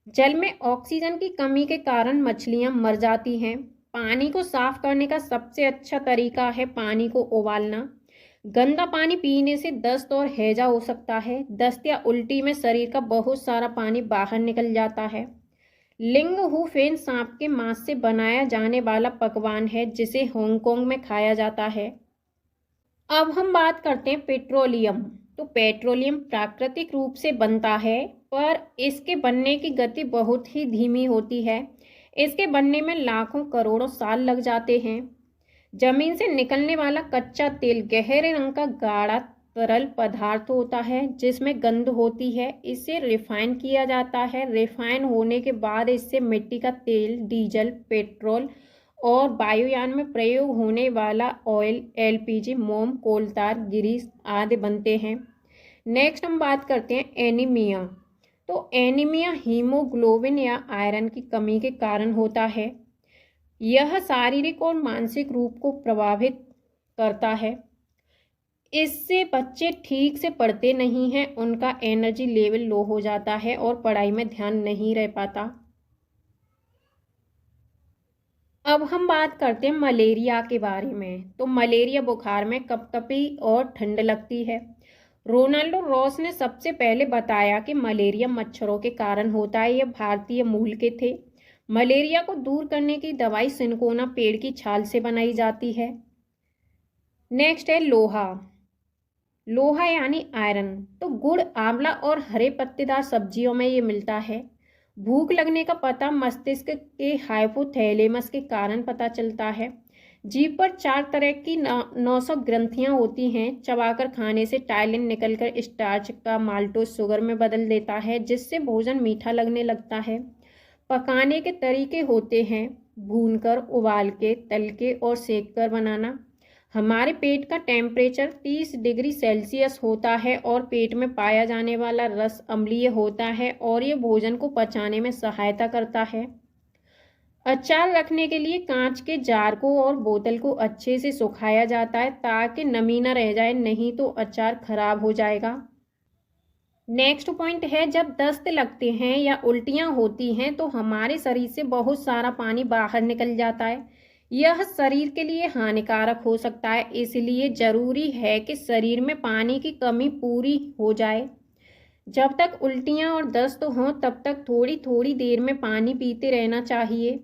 जल में ऑक्सीजन की कमी के कारण मछलियां मर जाती हैं। पानी को साफ करने का सबसे अच्छा तरीका है पानी को उबालना। गंदा पानी पीने से दस्त और हैजा हो सकता है। दस्त या उल्टी में शरीर का बहुत सारा पानी बाहर निकल जाता है। लिंग हु फेन सांप के मांस से बनाया जाने वाला पकवान है, जिसे हांगकांग में खाया जाता है। अब हम बात करते हैं पेट्रोलियम। तो पेट्रोलियम प्राकृतिक रूप से बनता है, पर इसके बनने की गति बहुत ही धीमी होती है। इसके बनने में लाखों करोड़ों साल लग जाते हैं। जमीन से निकलने वाला कच्चा तेल गहरे रंग का गाढ़ा तरल पदार्थ होता है, जिसमें गंध होती है। इसे रिफाइन किया जाता है। रिफाइन होने के बाद इससे मिट्टी का तेल, डीजल, पेट्रोल और वायुयान में प्रयोग होने वाला ऑयल, एलपीजी, मोम, कोलतार, ग्रीस आदि बनते हैं। नेक्स्ट हम बात करते हैं एनीमिया। तो एनीमिया हीमोग्लोबिन या आयरन की कमी के कारण होता है। यह शारीरिक और मानसिक रूप को प्रभावित करता है। इससे बच्चे ठीक से पढ़ते नहीं हैं, उनका एनर्जी लेवल लो हो जाता है और पढ़ाई में ध्यान नहीं रह पाता। अब हम बात करते हैं मलेरिया के बारे में। तो मलेरिया बुखार में कपकपी और ठंड लगती है। रोनाल्डो रॉस ने सबसे पहले बताया कि मलेरिया मच्छरों के कारण होता है। यह भारतीय मूल के थे। मलेरिया को दूर करने की दवाई सिनकोना पेड़ की छाल से बनाई जाती है। नेक्स्ट है लोहा। लोहा यानी आयरन। तो गुड़, आंवला और हरे पत्तेदार सब्जियों में ये मिलता है। भूख लगने का पता मस्तिष्क के हाइपोथैलेमस के कारण पता चलता है। जीभ पर 4 तरह की 900 ग्रंथियां होती हैं। चबाकर खाने से टाइलिन निकलकर स्टार्च का माल्टोज शुगर में बदल देता है, जिससे भोजन मीठा लगने लगता है। पकाने के तरीके होते हैं भूनकर, उबाल के, तल के और सेक कर बनाना। हमारे पेट का टेम्परेचर 30 डिग्री सेल्सियस होता है और पेट में पाया जाने वाला रस अम्लीय होता है और ये भोजन को पचाने में सहायता करता है। अचार रखने के लिए कांच के जार को और बोतल को अच्छे से सुखाया जाता है ताकि नमी न रह जाए, नहीं तो अचार खराब हो जाएगा। नेक्स्ट पॉइंट है, जब दस्त लगते हैं या उल्टियां होती हैं तो हमारे शरीर से बहुत सारा पानी बाहर निकल जाता है। यह शरीर के लिए हानिकारक हो सकता है, इसलिए जरूरी है कि शरीर में पानी की कमी पूरी हो जाए। जब तक उल्टियां और दस्त हों तब तक थोड़ी थोड़ी देर में पानी पीते रहना चाहिए।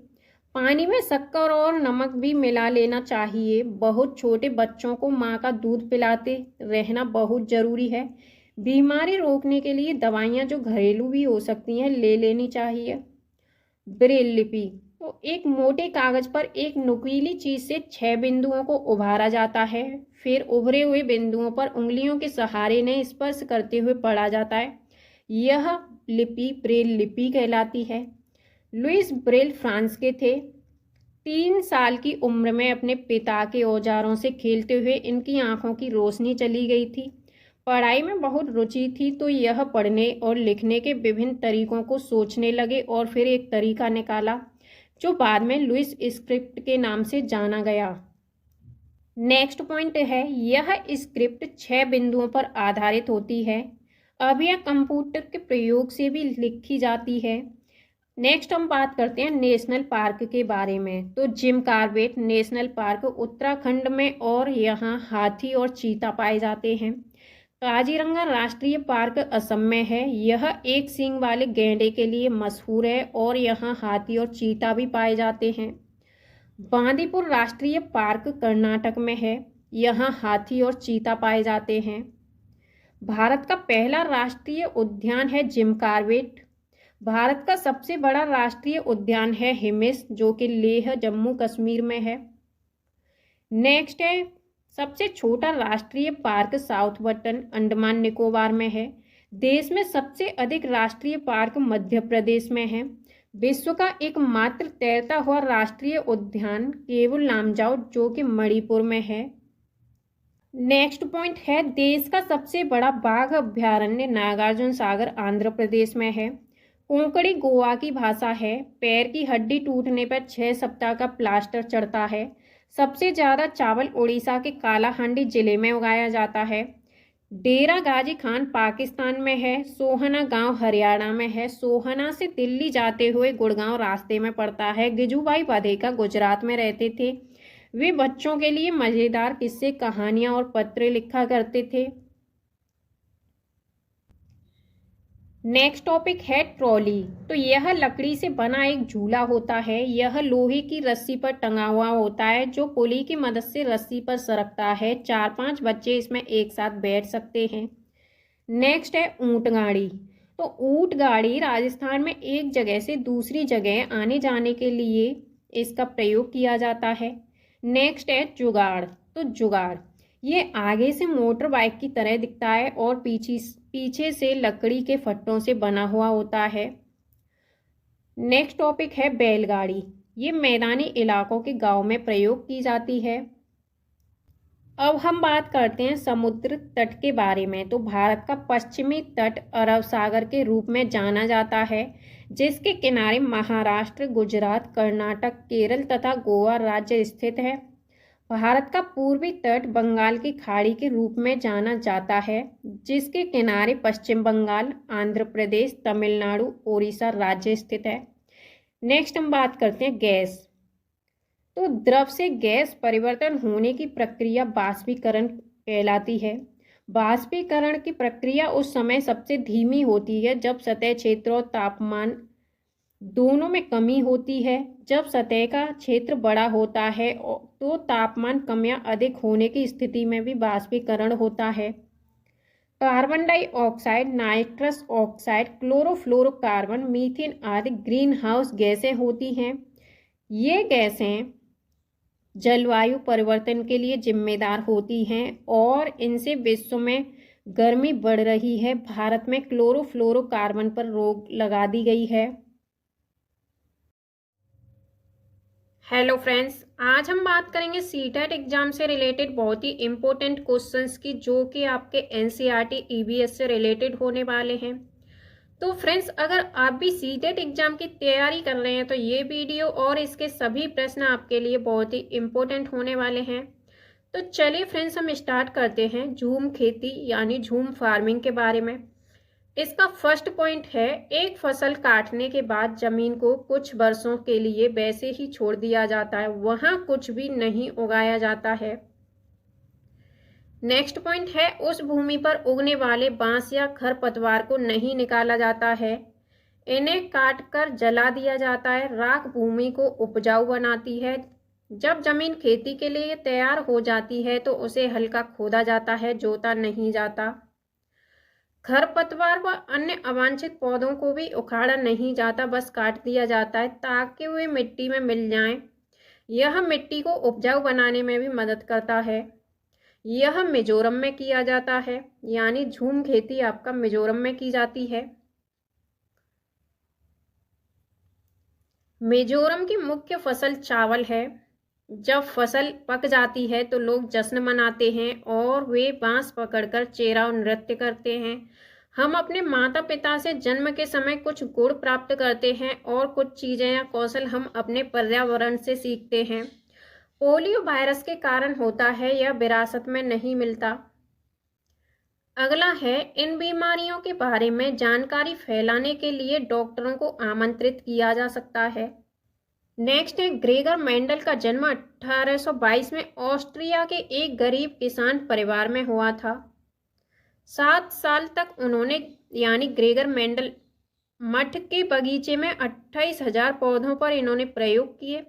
पानी में शक्कर और नमक भी मिला लेना चाहिए। बहुत छोटे बच्चों को माँ का दूध पिलाते रहना बहुत ज़रूरी है। बीमारी रोकने के लिए दवाइयाँ जो घरेलू भी हो सकती हैं ले लेनी चाहिए। ब्रेल लिपि तो एक मोटे कागज पर एक नुकीली चीज से 6 बिंदुओं को उभारा जाता है। फिर उभरे हुए बिंदुओं पर उंगलियों के सहारे ने स्पर्श करते हुए पढ़ा जाता है। यह लिपि ब्रेल लिपि कहलाती है। लुइस ब्रेल फ्रांस के थे। 3 साल की उम्र में अपने पिता के औजारों से खेलते हुए इनकी आंखों की रोशनी चली गई थी। पढ़ाई में बहुत रुचि थी तो यह पढ़ने और लिखने के विभिन्न तरीकों को सोचने लगे और फिर एक तरीका निकाला जो बाद में लुइस स्क्रिप्ट के नाम से जाना गया। नेक्स्ट पॉइंट है, यह स्क्रिप्ट 6 बिंदुओं पर आधारित होती है। अब यह कंप्यूटर के प्रयोग से भी लिखी जाती है। नेक्स्ट हम बात करते हैं नेशनल पार्क के बारे में। तो Jim Corbett national park Uttarakhand में और यहाँ हाथी और चीता पाए जाते हैं। काजीरंगा राष्ट्रीय पार्क असम में है। यह एक सींग वाले गैंडे के लिए मशहूर है और यहाँ हाथी और चीता भी पाए जाते हैं। बांदीपुर राष्ट्रीय पार्क कर्नाटक में है। यहाँ हाथी और चीता पाए जाते हैं। भारत का पहला राष्ट्रीय उद्यान है जिम कॉर्बेट। भारत का सबसे बड़ा राष्ट्रीय उद्यान है हिमिस, जो कि लेह जम्मू कश्मीर में है। नेक्स्ट है, सबसे छोटा राष्ट्रीय park south button Andaman Nicobar में है। देश में सबसे अधिक राष्ट्रीय पार्क मध्य प्रदेश में है। विश्व का एकमात्र तैरता हुआ राष्ट्रीय उद्यान केवल नामजाओ, जो कि मणिपुर में है। नेक्स्ट पॉइंट है, देश का सबसे बड़ा बाघ अभ्यारण्य नागार्जुन सागर आंध्र प्रदेश में है। कोंकणी गोवा की भाषा है। पैर की हड्डी टूटने पर 6 सप्ताह का प्लास्टर चढ़ता है। सबसे ज़्यादा चावल उड़ीसा के कालाहांडी जिले में उगाया जाता है। डेरा गाजी खान पाकिस्तान में है। सोहना गांव हरियाणा में है। सोहना से दिल्ली जाते हुए गुड़गांव रास्ते में पड़ता है। गिजूभाई बधेका गुजरात में रहते थे। वे बच्चों के लिए मज़ेदार किस्से, कहानियां और पत्र लिखा करते थे। नेक्स्ट टॉपिक है ट्रॉली। तो यह लकड़ी से बना एक झूला होता है। यह लोहे की रस्सी पर टंगा हुआ होता है जो पुली की मदद से रस्सी पर सरकता है। 4-5 बच्चे इसमें एक साथ बैठ सकते हैं। नेक्स्ट है ऊंट गाड़ी। तो ऊंट गाड़ी राजस्थान में एक जगह से दूसरी जगह आने जाने के लिए इसका प्रयोग किया जाता है। नेक्स्ट है जुगाड़। तो जुगाड़ ये आगे से मोटर बाइक की तरह दिखता है और पीछे से लकड़ी के फट्टों से बना हुआ होता है। नेक्स्ट टॉपिक है बैलगाड़ी। ये मैदानी इलाकों के गांव में प्रयोग की जाती है। अब हम बात करते हैं समुद्र तट के बारे में। तो भारत का पश्चिमी तट अरब सागर के रूप में जाना जाता है, जिसके किनारे महाराष्ट्र, गुजरात, कर्नाटक, केरल तथा गोवा राज्य स्थित है। भारत का पूर्वी तट बंगाल की खाड़ी के रूप में जाना जाता है, जिसके किनारे पश्चिम बंगाल, आंध्र प्रदेश, तमिलनाडु, ओडिशा राज्य स्थित है। नेक्स्ट हम बात करते हैं गैस। तो द्रव से गैस परिवर्तन होने की प्रक्रिया बाष्पीकरण कहलाती है। बाष्पीकरण की प्रक्रिया उस समय सबसे धीमी होती है जब सतह क्षेत्र और तापमान दोनों में कमी होती है। जब सतह का क्षेत्र बड़ा होता है तो तापमान कम या अधिक होने की स्थिति में भी बाष्पीकरण होता है। Carbon dioxide, nitrous oxide, chlorofluorocarbon, methane आदि ग्रीन हाउस गैसें होती हैं। ये गैसें जलवायु परिवर्तन के लिए जिम्मेदार होती हैं और इनसे विश्व में गर्मी बढ़ रही है। भारत में क्लोरोफ्लोरोकार्बन पर रोक लगा दी गई है। हेलो फ्रेंड्स, आज हम बात करेंगे सीटेट एग्जाम से रिलेटेड बहुत ही इम्पोर्टेंट क्वेश्चंस की, जो कि आपके एनसीईआरटी ईवीएस से रिलेटेड होने वाले हैं। तो फ्रेंड्स, अगर आप भी सीटेट एग्जाम की तैयारी कर रहे हैं तो ये वीडियो और इसके सभी प्रश्न आपके लिए बहुत ही इम्पोर्टेंट होने वाले हैं। तो चलिए फ्रेंड्स, हम स्टार्ट करते हैं झूम खेती यानी झूम फार्मिंग के बारे में। इसका फर्स्ट पॉइंट है, एक फसल काटने के बाद जमीन को कुछ वर्षों के लिए वैसे ही छोड़ दिया जाता है, वहां कुछ भी नहीं उगाया जाता है। नेक्स्ट पॉइंट है, उस भूमि पर उगने वाले बांस या खरपतवार को नहीं निकाला जाता है, इन्हें काटकर जला दिया जाता है। राख भूमि को उपजाऊ बनाती है। जब जमीन खेती के लिए तैयार हो जाती है तो उसे हल्का खोदा जाता है, जोता नहीं जाता। खरपतवार व अन्य अवांछित पौधों को भी उखाड़ा नहीं जाता, बस काट दिया जाता है ताकि वे मिट्टी में मिल जाएं। यह मिट्टी को उपजाऊ बनाने में भी मदद करता है। यह मिजोरम में किया जाता है, यानी झूम खेती आपका मिजोरम में की जाती है। मिजोरम की मुख्य फसल चावल है। जब फसल पक जाती है तो लोग जश्न मनाते हैं और वे बांस पकड़कर चेहरा नृत्य करते हैं। हम अपने माता पिता से जन्म के समय कुछ गुण प्राप्त करते हैं और कुछ चीजें या कौशल हम अपने पर्यावरण से सीखते हैं। पोलियो वायरस के कारण होता है, यह विरासत में नहीं मिलता। अगला है, इन बीमारियों के बारे में जानकारी फैलाने के लिए डॉक्टरों को आमंत्रित किया जा सकता है। नेक्स्ट है, ग्रेगर मेंडल का जन्म 1822 में ऑस्ट्रिया के एक गरीब किसान परिवार में हुआ था। 7 साल तक उन्होंने यानी ग्रेगर मेंडल मठ के बगीचे में 28,000 पौधों पर इन्होंने प्रयोग किए।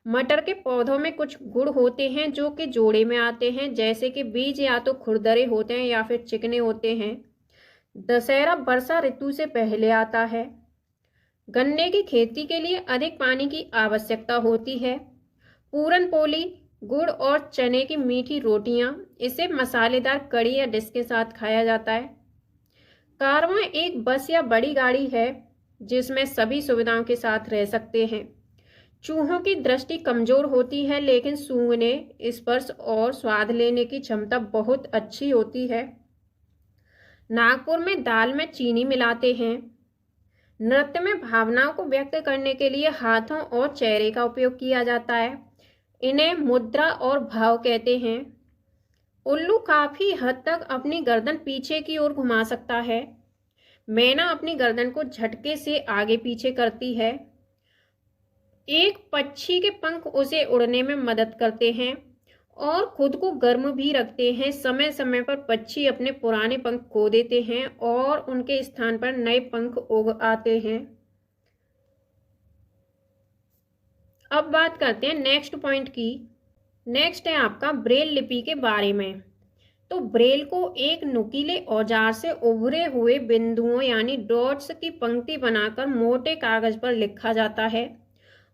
मटर के पौधों में कुछ गुण होते हैं जो कि जोड़े में आते हैं, जैसे कि बीज या तो खुरदरे होते हैं या फिर चिकने होते हैं। दशहरा वर्षा ऋतु से पहले आता है। गन्ने की खेती के लिए अधिक पानी की आवश्यकता होती है। पूरन पोली, गुड़ और चने की मीठी रोटियां, इसे मसालेदार कड़ी या डिश के साथ खाया जाता है। कारवां एक बस या बड़ी गाड़ी है जिसमें सभी सुविधाओं के साथ रह सकते हैं। चूहों की दृष्टि कमजोर होती है, लेकिन सूंघने, स्पर्श और स्वाद लेने की क्षमता बहुत अच्छी होती है। नागपुर में दाल में चीनी मिलाते हैं। नृत्य में भावनाओं को व्यक्त करने के लिए हाथों और चेहरे का उपयोग किया जाता है। इन्हें मुद्रा और भाव कहते हैं। उल्लू काफी हद तक अपनी गर्दन पीछे की ओर घुमा सकता है। मैना अपनी गर्दन को झटके से आगे पीछे करती है। एक पक्षी के पंख उसे उड़ने में मदद करते हैं और खुद को गर्म भी रखते हैं। समय समय पर पक्षी अपने पुराने पंख खो देते हैं और उनके स्थान पर नए पंख उग आते हैं। अब बात करते हैं नेक्स्ट पॉइंट की। नेक्स्ट है आपका ब्रेल लिपि के बारे में। तो ब्रेल को एक नुकीले औजार से उभरे हुए बिंदुओं यानी डॉट्स की पंक्ति बनाकर मोटे कागज पर लिखा जाता है।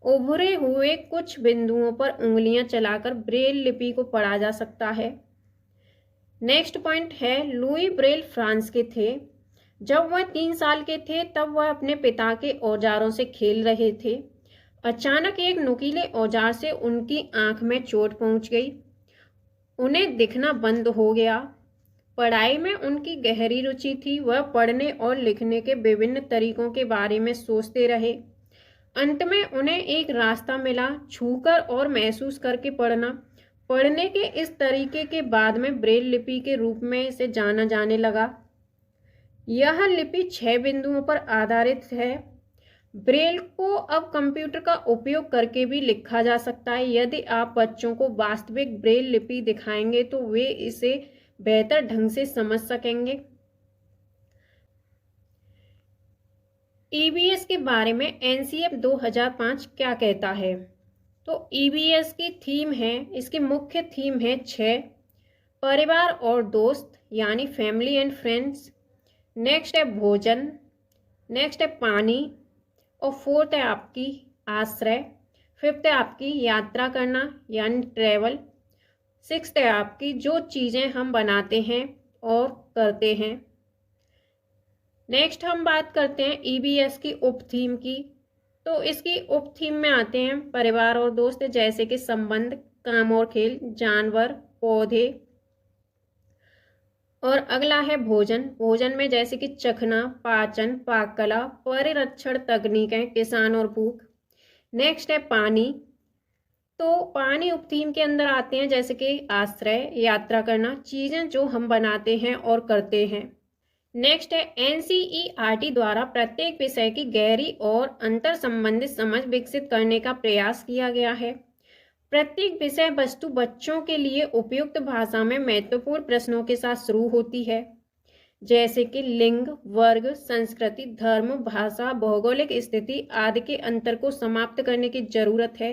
उभरे हुए कुछ बिंदुओं पर उंगलियां चलाकर ब्रेल लिपि को पढ़ा जा सकता है। नेक्स्ट पॉइंट है, लुई ब्रेल फ्रांस के थे। जब वह 3 साल के थे तब वह अपने पिता के औजारों से खेल रहे थे। अचानक एक नुकीले औजार से उनकी आंख में चोट पहुंच गई। उन्हें दिखना बंद हो गया। पढ़ाई में उनकी गहरी रुचि थी। वह पढ़ने और लिखने के विभिन्न तरीकों के बारे में सोचते रहे। अंत में उन्हें एक रास्ता मिला, छूकर और महसूस करके पढ़ना। पढ़ने के इस तरीके के बाद में ब्रेल लिपि के रूप में इसे जाना जाने लगा। यह लिपि 6 बिंदुओं पर आधारित है। ब्रेल को अब कंप्यूटर का उपयोग करके भी लिखा जा सकता है। यदि आप बच्चों को वास्तविक ब्रेल लिपि दिखाएंगे तो वे इसे बेहतर ढंग से समझ सकेंगे। ईवीएस के बारे में एनसीएफ 2005 क्या कहता है? तो ईवीएस की थीम है, इसकी मुख्य थीम है 6, परिवार और दोस्त यानी फैमिली एंड फ्रेंड्स। नेक्स्ट है भोजन। नेक्स्ट है पानी। और फोर्थ है आपकी आश्रय। फिफ्थ है आपकी यात्रा करना यानी ट्रैवल। सिक्स्थ है आपकी जो चीज़ें हम बनाते हैं और करते हैं। नेक्स्ट हम बात करते हैं ईबीएस की उप थीम की। तो इसकी उप थीम में आते हैं परिवार और दोस्त, जैसे कि संबंध, काम और खेल, जानवर, पौधे। और अगला है भोजन। भोजन में जैसे कि चखना, पाचन, पाक कला, परिरक्षण तकनीकें, किसान और भूख। नेक्स्ट है पानी। तो पानी उप थीम के अंदर आते हैं जैसे कि आश्रय, यात्रा करना, चीज़ें जो हम बनाते हैं और करते हैं। नेक्स्ट है एनसीईआरटी द्वारा प्रत्येक विषय की गहरी और अंतर संबंधित समझ विकसित करने का प्रयास किया गया है। प्रत्येक विषय वस्तु बच्चों के लिए उपयुक्त भाषा में महत्वपूर्ण प्रश्नों के साथ शुरू होती है, जैसे कि लिंग, वर्ग, संस्कृति, धर्म, भाषा, भौगोलिक स्थिति आदि के अंतर को समाप्त करने की जरूरत है।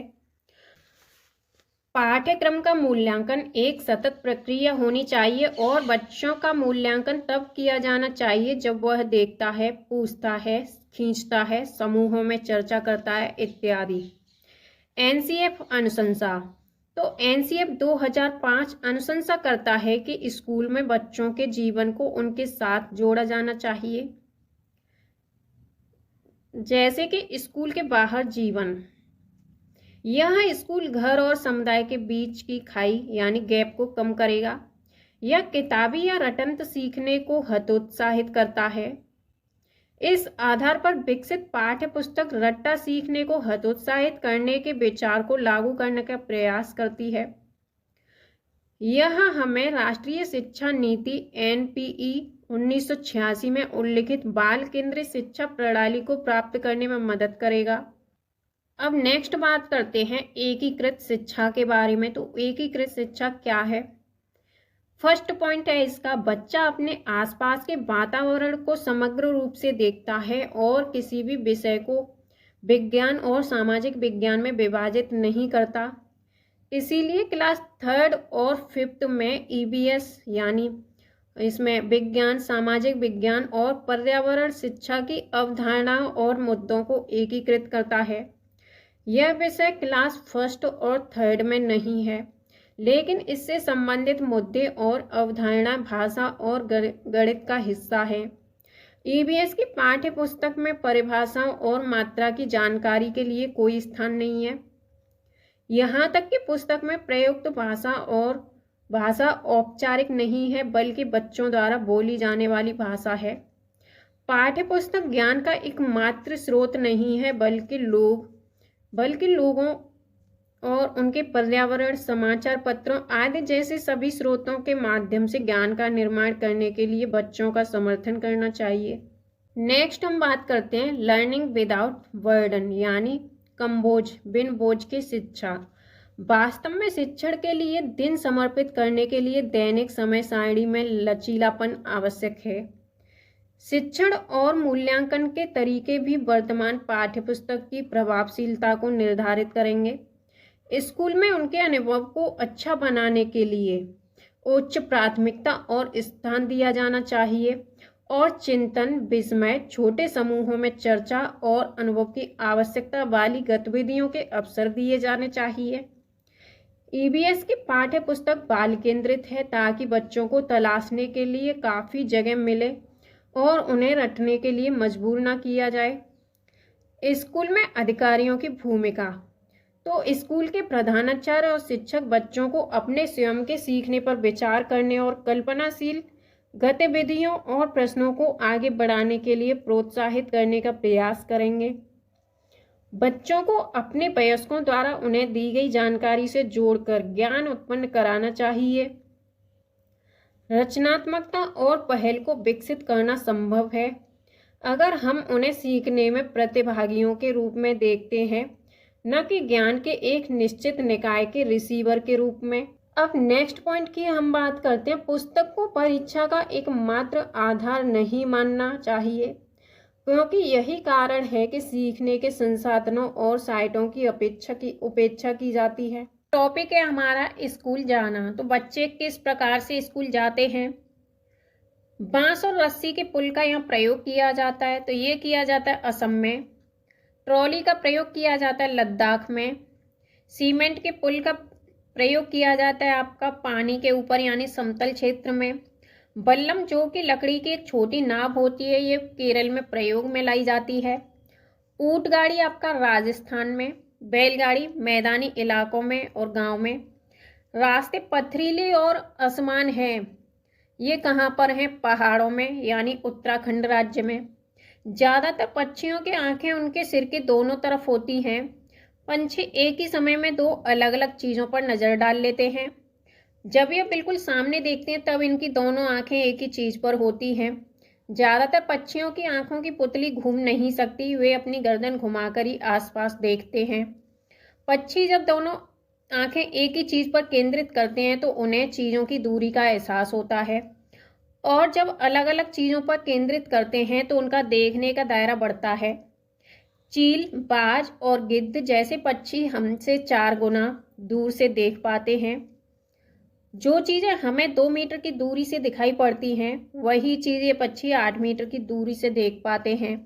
पाठ्यक्रम का मूल्यांकन एक सतत प्रक्रिया होनी चाहिए और बच्चों का मूल्यांकन तब किया जाना चाहिए जब वह देखता है, पूछता है, खींचता है, समूहों में चर्चा करता है इत्यादि। एनसीएफ अनुशंसा। तो एनसीएफ 2005 अनुशंसा करता है कि स्कूल में बच्चों के जीवन को उनके साथ जोड़ा जाना चाहिए, जैसे कि स्कूल के बाहर जीवन। यह स्कूल घर और समुदाय के बीच की खाई यानी गैप को कम करेगा। यह किताबी या रटंत सीखने को हतोत्साहित करता है। इस आधार पर विकसित पाठ्य पुस्तक रट्टा सीखने को हतोत्साहित करने के विचार को लागू करने का प्रयास करती है। यह हमें राष्ट्रीय शिक्षा नीति एनपीई 1986 में उल्लिखित बाल केंद्रित शिक्षा प्रणाली को प्राप्त करने में मदद करेगा। अब नेक्स्ट बात करते हैं एकीकृत शिक्षा के बारे में। तो एकीकृत शिक्षा क्या है? फर्स्ट पॉइंट है इसका, बच्चा अपने आसपास के वातावरण को समग्र रूप से देखता है और किसी भी विषय को विज्ञान और सामाजिक विज्ञान में विभाजित नहीं करता। इसीलिए क्लास 3rd और 5th में ईबीएस यानी इसमें विज्ञान, सामाजिक विज्ञान और पर्यावरण शिक्षा की अवधारणाओं और मुद्दों को एकीकृत करता है। यह विषय क्लास 1st और 3rd में नहीं है, लेकिन इससे संबंधित मुद्दे और अवधारणा भाषा और गणित का हिस्सा है। ईबीएस की पाठ्य पुस्तक में परिभाषाओं और मात्रा की जानकारी के लिए कोई स्थान नहीं है। यहाँ तक कि पुस्तक में प्रयुक्त भाषा औपचारिक नहीं है, बल्कि बच्चों द्वारा बोली जाने वाली भाषा है। पाठ्य पुस्तक ज्ञान का एकमात्र स्रोत नहीं है, बल्कि लोगों और उनके पर्यावरण, समाचार पत्रों आदि जैसे सभी स्रोतों के माध्यम से ज्ञान का निर्माण करने के लिए बच्चों का समर्थन करना चाहिए। नेक्स्ट हम बात करते हैं लर्निंग विदाउट बर्डन यानी कम बोझ, बिन बोझ की शिक्षा। वास्तव में शिक्षण के लिए दिन समर्पित करने के लिए दैनिक समय सारणी में लचीलापन आवश्यक है। शिक्षण और मूल्यांकन के तरीके भी वर्तमान पाठ्यपुस्तक की प्रभावशीलता को निर्धारित करेंगे। स्कूल में उनके अनुभव को अच्छा बनाने के लिए उच्च प्राथमिकता और स्थान दिया जाना चाहिए और चिंतन, विस्मय, छोटे समूहों में चर्चा और अनुभव की आवश्यकता वाली गतिविधियों के अवसर दिए जाने चाहिए। ईबीएस की पाठ्य पुस्तक बाल केंद्रित है ताकि बच्चों को तलाशने के लिए काफ़ी जगह मिले और उन्हें रटने के लिए मजबूर न किया जाए। स्कूल में अधिकारियों की भूमिका। तो स्कूल के प्रधानाचार्य और शिक्षक बच्चों को अपने स्वयं के सीखने पर विचार करने और कल्पनाशील गतिविधियों और प्रश्नों को आगे बढ़ाने के लिए प्रोत्साहित करने का प्रयास करेंगे। बच्चों को अपने वयस्कों द्वारा उन्हें दी गई जानकारी से जोड़कर ज्ञान उत्पन्न कराना चाहिए। रचनात्मकता और पहल को विकसित करना संभव है अगर हम उन्हें सीखने में प्रतिभागियों के रूप में देखते हैं, न कि ज्ञान के एक निश्चित निकाय के रिसीवर के रूप में। अब नेक्स्ट पॉइंट की हम बात करते हैं। पुस्तक को परीक्षा का एकमात्र आधार नहीं मानना चाहिए, क्योंकि यही कारण है कि सीखने के संसाधनों और साइटों की उपेक्षा की जाती है। टॉपिक है हमारा स्कूल जाना। तो बच्चे किस प्रकार से स्कूल जाते हैं? बांस और रस्सी के पुल का यहाँ प्रयोग किया जाता है, तो ये किया जाता है असम में। ट्रॉली का प्रयोग किया जाता है लद्दाख में। सीमेंट के पुल का प्रयोग किया जाता है आपका पानी के ऊपर यानी समतल क्षेत्र में। बल्लम जो कि लकड़ी की एक छोटी नाव होती है, ये केरल में प्रयोग में लाई जाती है। ऊंट गाड़ी आपका राजस्थान में। बैलगाड़ी मैदानी इलाकों में और गांव में। रास्ते पथरीले और आसमान हैं, ये कहाँ पर हैं? पहाड़ों में यानी उत्तराखंड राज्य में। ज़्यादातर पक्षियों की आंखें उनके सिर के दोनों तरफ होती हैं। पंछी एक ही समय में दो अलग अलग चीज़ों पर नज़र डाल लेते हैं। जब ये बिल्कुल सामने देखते हैं तब इनकी दोनों आंखें एक ही चीज़ पर होती हैं। ज़्यादातर पक्षियों की आंखों की पुतली घूम नहीं सकती, वे अपनी गर्दन घुमाकर ही आसपास देखते हैं। पक्षी जब दोनों आंखें एक ही चीज़ पर केंद्रित करते हैं तो उन्हें चीज़ों की दूरी का एहसास होता है, और जब अलग अलग चीज़ों पर केंद्रित करते हैं तो उनका देखने का दायरा बढ़ता है। चील, बाज और गिद्ध जैसे पक्षी हमसे 4 गुना दूर से देख पाते हैं। जो चीज़ें हमें 2 मीटर की दूरी से दिखाई पड़ती हैं, वही चीज़ ये पक्षी 8 मीटर की दूरी से देख पाते हैं।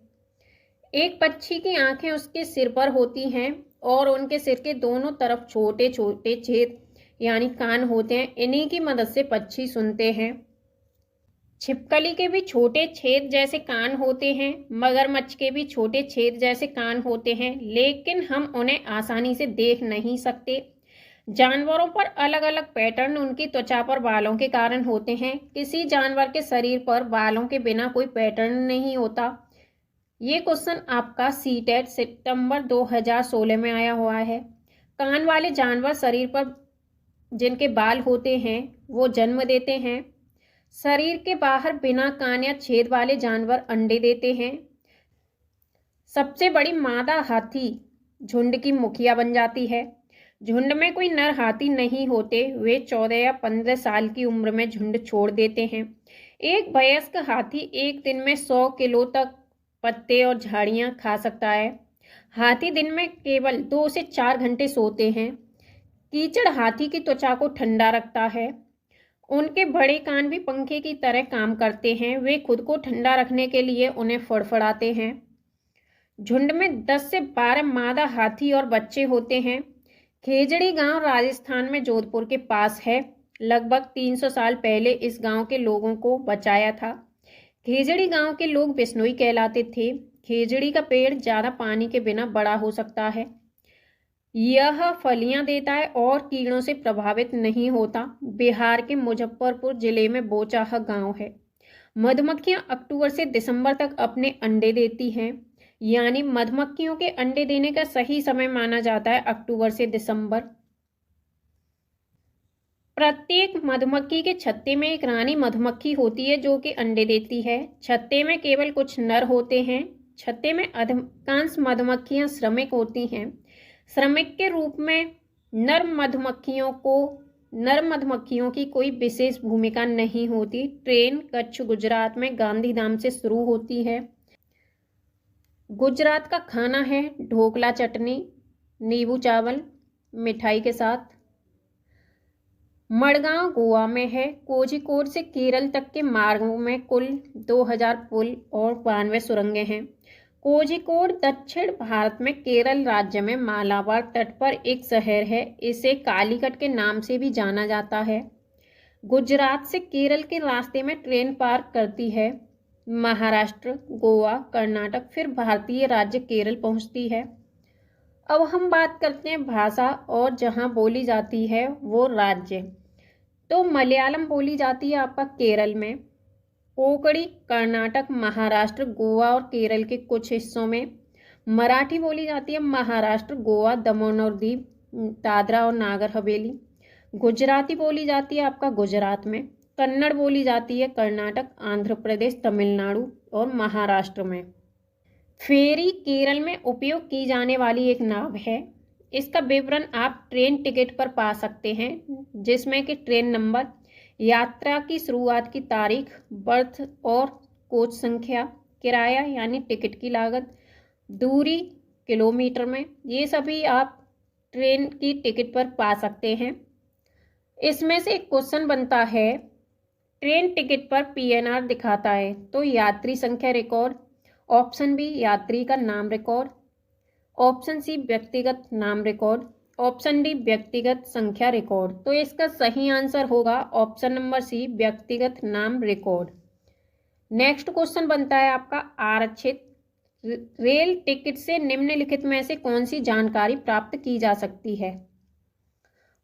एक पक्षी की आंखें उसके सिर पर होती हैं और उनके सिर के दोनों तरफ छोटे छोटे छेद यानी कान होते हैं। इन्हीं की मदद से पक्षी सुनते हैं। छिपकली के भी छोटे छेद जैसे कान होते हैं, मगरमच्छ के भी छोटे छेद जैसे कान होते हैं, लेकिन हम उन्हें आसानी से देख नहीं सकते। जानवरों पर अलग अलग पैटर्न उनकी त्वचा पर बालों के कारण होते हैं। किसी जानवर के शरीर पर बालों के बिना कोई पैटर्न नहीं होता। ये क्वेश्चन आपका सीटेट सितंबर 2016 में आया हुआ है। कान वाले जानवर शरीर पर जिनके बाल होते हैं वो जन्म देते हैं। शरीर के बाहर बिना कान या छेद वाले जानवर अंडे देते हैं। सबसे बड़ी मादा हाथी झुंड की मुखिया बन जाती है। झुंड में कोई नर हाथी नहीं होते, वे 14 या 15 साल की उम्र में झुंड छोड़ देते हैं। एक वयस्क हाथी एक दिन में 100 किलो तक पत्ते और झाड़ियां खा सकता है। हाथी दिन में केवल 2 से 4 घंटे सोते हैं। कीचड़ हाथी की त्वचा को ठंडा रखता है। उनके बड़े कान भी पंखे की तरह काम करते हैं, वे खुद को ठंडा रखने के लिए उन्हें फड़फड़ाते हैं। झुंड में 10 से 12 मादा हाथी और बच्चे होते हैं। खेजड़ी गांव राजस्थान में जोधपुर के पास है। लगभग 300 साल पहले इस गांव के लोगों को बचाया था। खेजड़ी गांव के लोग बिश्नोई कहलाते थे। खेजड़ी का पेड़ ज़्यादा पानी के बिना बड़ा हो सकता है। यह फलियां देता है और कीड़ों से प्रभावित नहीं होता। बिहार के मुजफ्फरपुर जिले में बोचाह गांव है। मधुमक्खियां अक्टूबर से दिसंबर तक अपने अंडे देती हैं, यानी मधुमक्खियों के अंडे देने का सही समय माना जाता है अक्टूबर से दिसंबर। प्रत्येक मधुमक्खी के छत्ते में एक रानी मधुमक्खी होती है जो कि अंडे देती है। छत्ते में केवल कुछ नर होते हैं। छत्ते में अधिकांश मधुमक्खियां श्रमिक होती हैं। श्रमिक के रूप में नर मधुमक्खियों की कोई विशेष भूमिका नहीं होती। ट्रेन कच्छ गुजरात में गांधीधाम से शुरू होती है। गुजरात का खाना है ढोकला चटनी, नींबू चावल मिठाई के साथ। मडगांव गोवा में है। कोझिकोड से केरल तक के मार्गों में कुल 2000 पुल और 92 सुरंगें हैं। कोझिकोड दक्षिण भारत में केरल राज्य में मालाबार तट पर एक शहर है। इसे कालीकट के नाम से भी जाना जाता है। गुजरात से केरल के रास्ते में ट्रेन पार करती है। महाराष्ट्र, गोवा, कर्नाटक, फिर भारतीय राज्य केरल पहुंचती है। अब हम बात करते हैं भाषा और जहां बोली जाती है वो राज्य। तो मलयालम बोली जाती है आपका केरल में। कोंकणी कर्नाटक, महाराष्ट्र, गोवा और केरल के कुछ हिस्सों में। मराठी बोली जाती है महाराष्ट्र, गोवा, दमन और दीव, दादरा और नागर हवेली। गुजराती बोली जाती है आपका गुजरात में। कन्नड़ बोली जाती है कर्नाटक, आंध्र प्रदेश, तमिलनाडु और महाराष्ट्र में। फेरी केरल में उपयोग की जाने वाली एक नाव है। इसका विवरण आप ट्रेन टिकट पर पा सकते हैं, जिसमें कि ट्रेन नंबर, यात्रा की शुरुआत की तारीख, बर्थ और कोच संख्या, किराया यानी टिकट की लागत, दूरी किलोमीटर में, ये सभी आप ट्रेन की टिकट पर पा सकते हैं। इसमें से एक क्वेश्चन बनता है, ट्रेन टिकट पर पीएनआर दिखाता है तो यात्री संख्या रिकॉर्ड। ऑप्शन बी यात्री का नाम रिकॉर्ड। ऑप्शन सी व्यक्तिगत नाम रिकॉर्ड। ऑप्शन डी व्यक्तिगत संख्या रिकॉर्ड। तो इसका सही आंसर होगा ऑप्शन नंबर सी व्यक्तिगत नाम रिकॉर्ड। नेक्स्ट क्वेश्चन बनता है आपका आरक्षित रेल टिकट से निम्नलिखित में से कौन सी जानकारी प्राप्त की जा सकती है?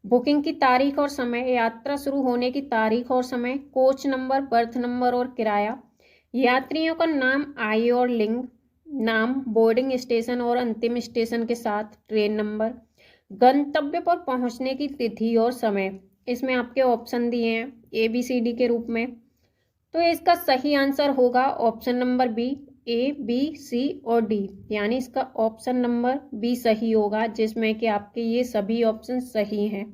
बुकिंग की तारीख और समय, यात्रा शुरू होने की तारीख और समय, कोच नंबर, बर्थ नंबर और किराया, यात्रियों का नाम, आयु और लिंग, नाम, बोर्डिंग स्टेशन और अंतिम स्टेशन के साथ ट्रेन नंबर, गंतव्य पर पहुंचने की तिथि और समय। इसमें आपके ऑप्शन दिए हैं ABCD के रूप में। तो इसका सही आंसर होगा option number B A, B, C और D, यानी इसका ऑप्शन नंबर बी सही होगा, जिसमें कि आपके ये सभी ऑप्शन सही हैं।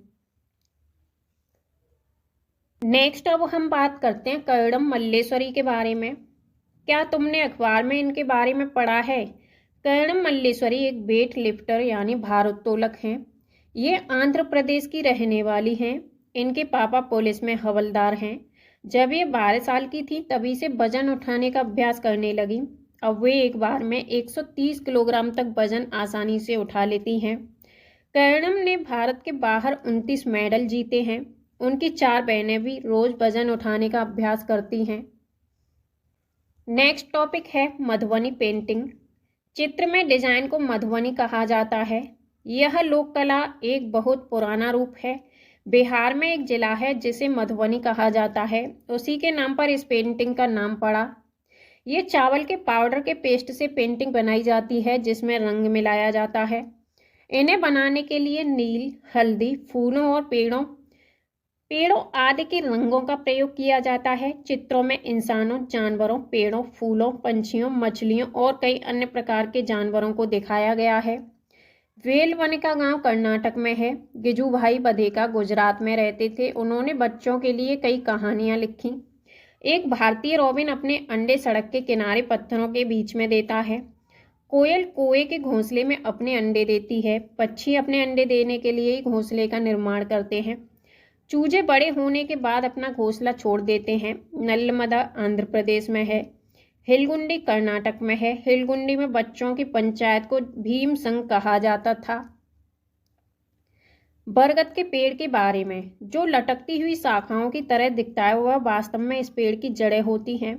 नेक्स्ट अब हम बात करते हैं कर्णम मल्लेश्वरी के बारे में। क्या तुमने अखबार में इनके बारे में पढ़ा है? कर्णम मल्लेश्वरी एक वेट लिफ्टर यानी भारोत्तोलक हैं। ये आंध्र प्रदेश की रहने वाली हैं। इनके पापा पुलिस में हवलदार हैं। जब ये 12 साल की थी तभी से वजन उठाने का अभ्यास करने लगी। अब वे एक बार में 130 किलोग्राम तक वजन आसानी से उठा लेती हैं। कर्णम ने भारत के बाहर 29 मेडल जीते हैं। उनकी 4 बहनें भी रोज वजन उठाने का अभ्यास करती हैं। नेक्स्ट टॉपिक है मधुबनी पेंटिंग। चित्र में डिजाइन को मधुबनी कहा जाता है। यह लोक कला एक बहुत पुराना रूप है। बिहार में एक जिला है जिसे मधुबनी कहा जाता है, उसी के नाम पर इस पेंटिंग का नाम पड़ा। ये चावल के पाउडर के पेस्ट से पेंटिंग बनाई जाती है जिसमें रंग मिलाया जाता है। इन्हें बनाने के लिए नील, हल्दी, फूलों और पेड़ों आदि के रंगों का प्रयोग किया जाता है। चित्रों में इंसानों, जानवरों, पेड़ों, फूलों, पंछियों, मछलियों और कई अन्य प्रकार के जानवरों को दिखाया गया है। वेलवनिका गांव कर्नाटक में है। गिजुभाई बधेका गुजरात में रहते थे। उन्होंने बच्चों के लिए कई कहानियां लिखी। एक भारतीय रॉबिन अपने अंडे सड़क के किनारे पत्थरों के बीच में देता है। कोयल कोए के घोंसले में अपने अंडे देती है। पक्षी अपने अंडे देने के लिए घोंसले का निर्माण करते हैं। चूजे बड़े होने के बाद अपना घोंसला छोड़ देते हैं। नल्लमदा आंध्र प्रदेश में है। हिलगुंडी कर्नाटक में है। हिलगुंडी में बच्चों की पंचायत को भीम संघ कहा जाता था। बरगद के पेड़ के बारे में, जो लटकती हुई शाखाओं की तरह दिखता है वह वास्तव में इस पेड़ की जड़ें होती हैं।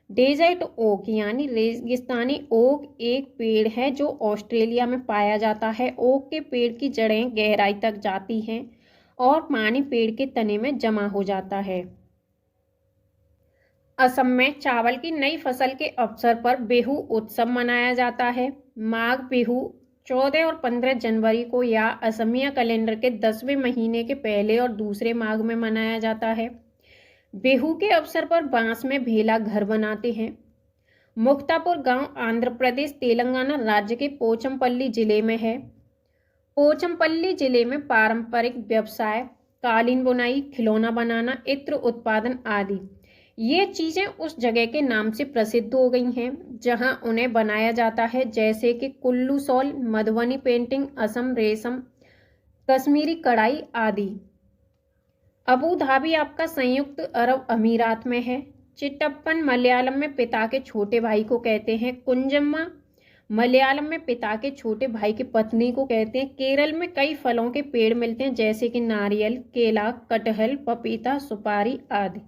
डेजर्ट ओक यानी रेगिस्तानी ओक एक पेड़ है जो ऑस्ट्रेलिया में पाया जाता है। ओक के पेड़ की जड़ें गहराई तक जाती हैं और पानी पेड़ के तने में जमा हो जाता है। असम में चावल की नई फसल के अवसर पर बिहू उत्सव मनाया जाता है। माघ बिहू 14 और 15 जनवरी को या असमिया कैलेंडर के 10वें महीने के पहले और दूसरे माघ में मनाया जाता है। बिहू के अवसर पर बांस में भेला घर बनाते हैं। मुक्तापुर गांव आंध्र प्रदेश तेलंगाना राज्य के पोचमपल्ली जिले में है। पोचमपल्ली जिले में पारंपरिक व्यवसाय कालीन बुनाई, खिलौना बनाना, इत्र उत्पादन आदि ये चीजें उस जगह के नाम से प्रसिद्ध हो गई हैं जहां उन्हें बनाया जाता है, जैसे कि कुल्लू शॉल, मधुबनी पेंटिंग, असम रेशम, कश्मीरी कढ़ाई आदि। अबू धाबी आपका संयुक्त अरब अमीरात में है। चिट्टप्पन मलयालम में पिता के छोटे भाई को कहते हैं। कुंजम्मा मलयालम में पिता के छोटे भाई की पत्नी को कहते हैं। केरल में कई फलों के पेड़ मिलते हैं जैसे कि नारियल, केला, कटहल, पपीता, सुपारी आदि।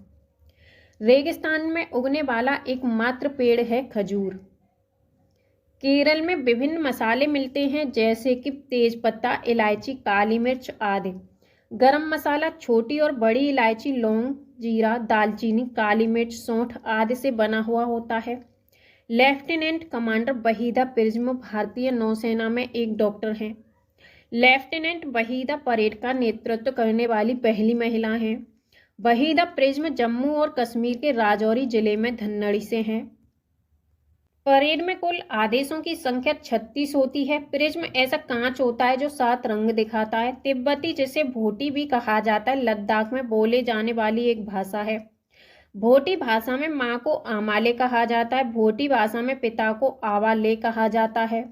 रेगिस्तान में उगने वाला एकमात्र पेड़ है खजूर। केरल में विभिन्न मसाले मिलते हैं जैसे कि तेजपत्ता, इलायची, काली मिर्च आदि। गरम मसाला छोटी और बड़ी इलायची, लौंग, जीरा, दालचीनी, काली मिर्च, सौंठ आदि से बना हुआ होता है। लेफ्टिनेंट कमांडर वहीदा प्रिज्म भारतीय नौसेना में एक डॉक्टर हैं। लेफ्टिनेंट वहीदा परेड का नेतृत्व करने वाली पहली महिला हैं। वहीदा प्रिज्म जम्मू और कश्मीर के राजौरी जिले में धन्नड़ी से हैं। परेड में कुल आदेशों की संख्या 36 होती है। प्रिज्म ऐसा कांच होता है जो 7 रंग दिखाता है। तिब्बती, जिसे भोटी भी कहा जाता है, लद्दाख में बोले जाने वाली एक भाषा है। भोटी भाषा में माँ को आमाले कहा जाता है। भोटी भाषा में पिता को आवाले कहा जाता है।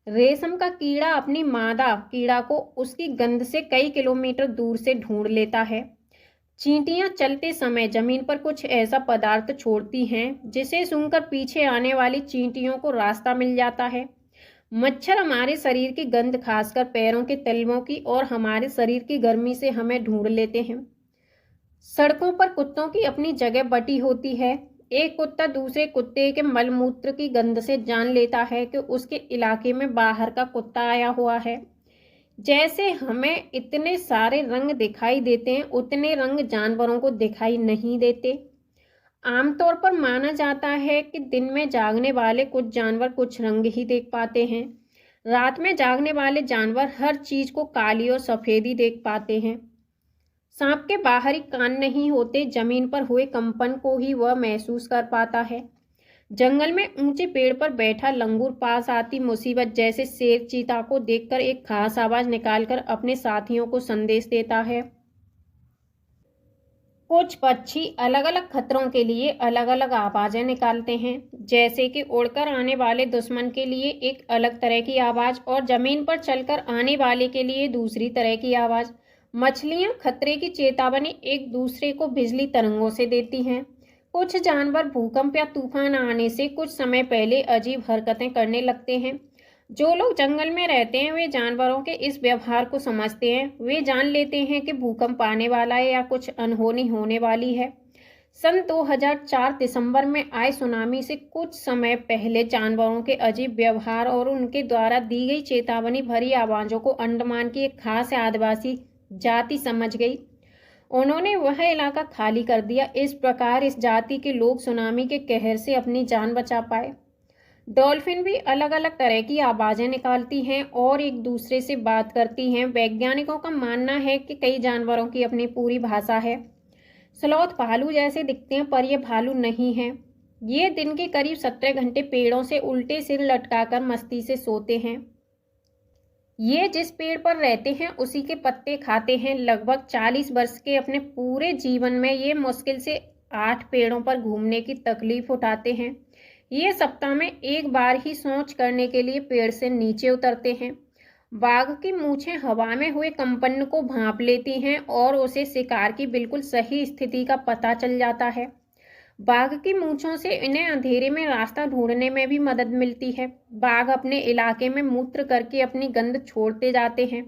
रेशम का कीड़ा अपनी मादा कीड़ा को उसकी गंध से कई किलोमीटर दूर से ढूंढ लेता है। चींटियां चलते समय जमीन पर कुछ ऐसा पदार्थ छोड़ती हैं जिसे सूंघकर पीछे आने वाली चींटियों को रास्ता मिल जाता है। मच्छर हमारे शरीर की गंध, खासकर पैरों के तलवों की, और हमारे शरीर की गर्मी से हमें ढूंढ लेते हैं। सड़कों पर कुत्तों की अपनी जगह बटी होती है। एक कुत्ता दूसरे कुत्ते के मलमूत्र की गंध से जान लेता है कि उसके इलाके में बाहर का कुत्ता आया हुआ है। जैसे हमें इतने सारे रंग दिखाई देते हैं, उतने रंग जानवरों को दिखाई नहीं देते। आमतौर पर माना जाता है कि दिन में जागने वाले कुछ जानवर कुछ रंग ही देख पाते हैं। रात में जागने वाले जानवर हर चीज को काली और सफेद ही देख पाते हैं। सांप के बाहरी कान नहीं होते, जमीन पर हुए कंपन को ही वह महसूस कर पाता है। जंगल में ऊंचे पेड़ पर बैठा लंगूर पास आती मुसीबत जैसे शेर चीता को देखकर एक खास आवाज निकालकर अपने साथियों को संदेश देता है। कुछ पक्षी अलग अलग खतरों के लिए अलग अलग आवाजें निकालते हैं, जैसे कि उड़कर आने वाले दुश्मन के लिए एक अलग तरह की आवाज और जमीन पर चलकर आने वाले के लिए दूसरी तरह की आवाज। मछलियां खतरे की चेतावनी एक दूसरे को बिजली तरंगों से देती हैं। कुछ जानवर भूकंप या तूफान आने से कुछ समय पहले अजीब हरकतें करने लगते हैं। जो लोग जंगल में रहते हैं वे जानवरों के इस व्यवहार को समझते हैं। वे जान लेते हैं कि भूकंप आने वाला है या कुछ अनहोनी होने वाली है। सन 2004 दिसंबर में आए सुनामी से कुछ समय पहले जानवरों के अजीब व्यवहार और उनके द्वारा दी गई चेतावनी भरी आवाज़ों को अंडमान की एक खास आदिवासी जाति समझ गई। उन्होंने वह इलाका खाली कर दिया। इस प्रकार इस जाति के लोग सुनामी के कहर से अपनी जान बचा पाए। डॉल्फिन भी अलग अलग तरह की आवाजें निकालती हैं और एक दूसरे से बात करती हैं। वैज्ञानिकों का मानना है कि कई जानवरों की अपनी पूरी भाषा है। स्लॉथ भालू जैसे दिखते हैं, पर ये भालू नहीं है। ये दिन के करीब 17 घंटे पेड़ों से उल्टे सिर लटकाकर मस्ती से सोते हैं। ये जिस पेड़ पर रहते हैं उसी के पत्ते खाते हैं। लगभग 40 वर्ष के अपने पूरे जीवन में ये मुश्किल से 8 पेड़ों पर घूमने की तकलीफ उठाते हैं। ये सप्ताह में एक बार ही सोच करने के लिए पेड़ से नीचे उतरते हैं। बाघ की मूछें हवा में हुए कंपन को भांप लेती हैं और उसे शिकार की बिल्कुल सही स्थिति का पता चल जाता है। बाघ की मूंछों से इन्हें अंधेरे में रास्ता ढूंढने में भी मदद मिलती है। बाघ अपने इलाके में मूत्र करके अपनी गंध छोड़ते जाते हैं।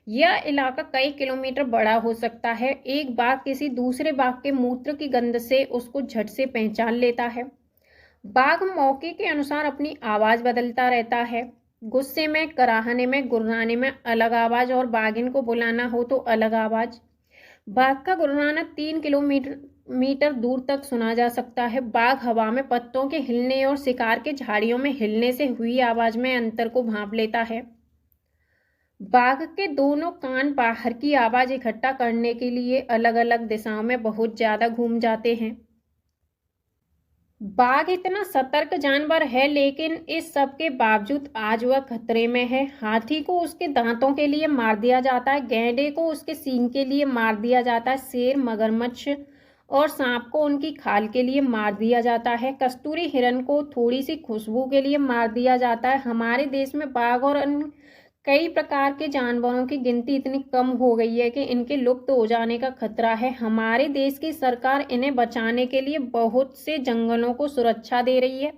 यह इलाका कई किलोमीटर बड़ा हो सकता है। एक बाघ किसी दूसरे बाघ के मूत्र की गंध से उसको झट से पहचान लेता है। बाघ मौके के अनुसार अपनी आवाज बदलता रहता है। गुस्से में, कराहने में, गुर्राने में अलग आवाज और बाघिन को बुलाना हो तो अलग आवाज। बाघ का गुर्राना 3 किलोमीटर दूर तक सुना जा सकता है। बाघ हवा में पत्तों के हिलने और शिकार के झाड़ियों में हिलने से हुई आवाज में अंतर को भांप लेता है। बाघ के दोनों कान बाहर की आवाज इकट्ठा करने के लिए अलग अलग दिशाओं में बहुत ज्यादा घूम जाते हैं। बाघ इतना सतर्क जानवर है, लेकिन इस सब के बावजूद आज वह खतरे में है। हाथी को उसके दांतों के लिए मार दिया जाता है, गैंडे को उसके सींग के लिए मार दिया जाता है, शेर, मगरमच्छ और सांप को उनकी खाल के लिए मार दिया जाता है, कस्तूरी हिरण को थोड़ी सी खुशबू के लिए मार दिया जाता है। हमारे देश में बाघ और अन्य कई प्रकार के जानवरों की गिनती इतनी कम हो गई है कि इनके लुप्त हो जाने का खतरा है। हमारे देश की सरकार इन्हें बचाने के लिए बहुत से जंगलों को सुरक्षा दे रही है,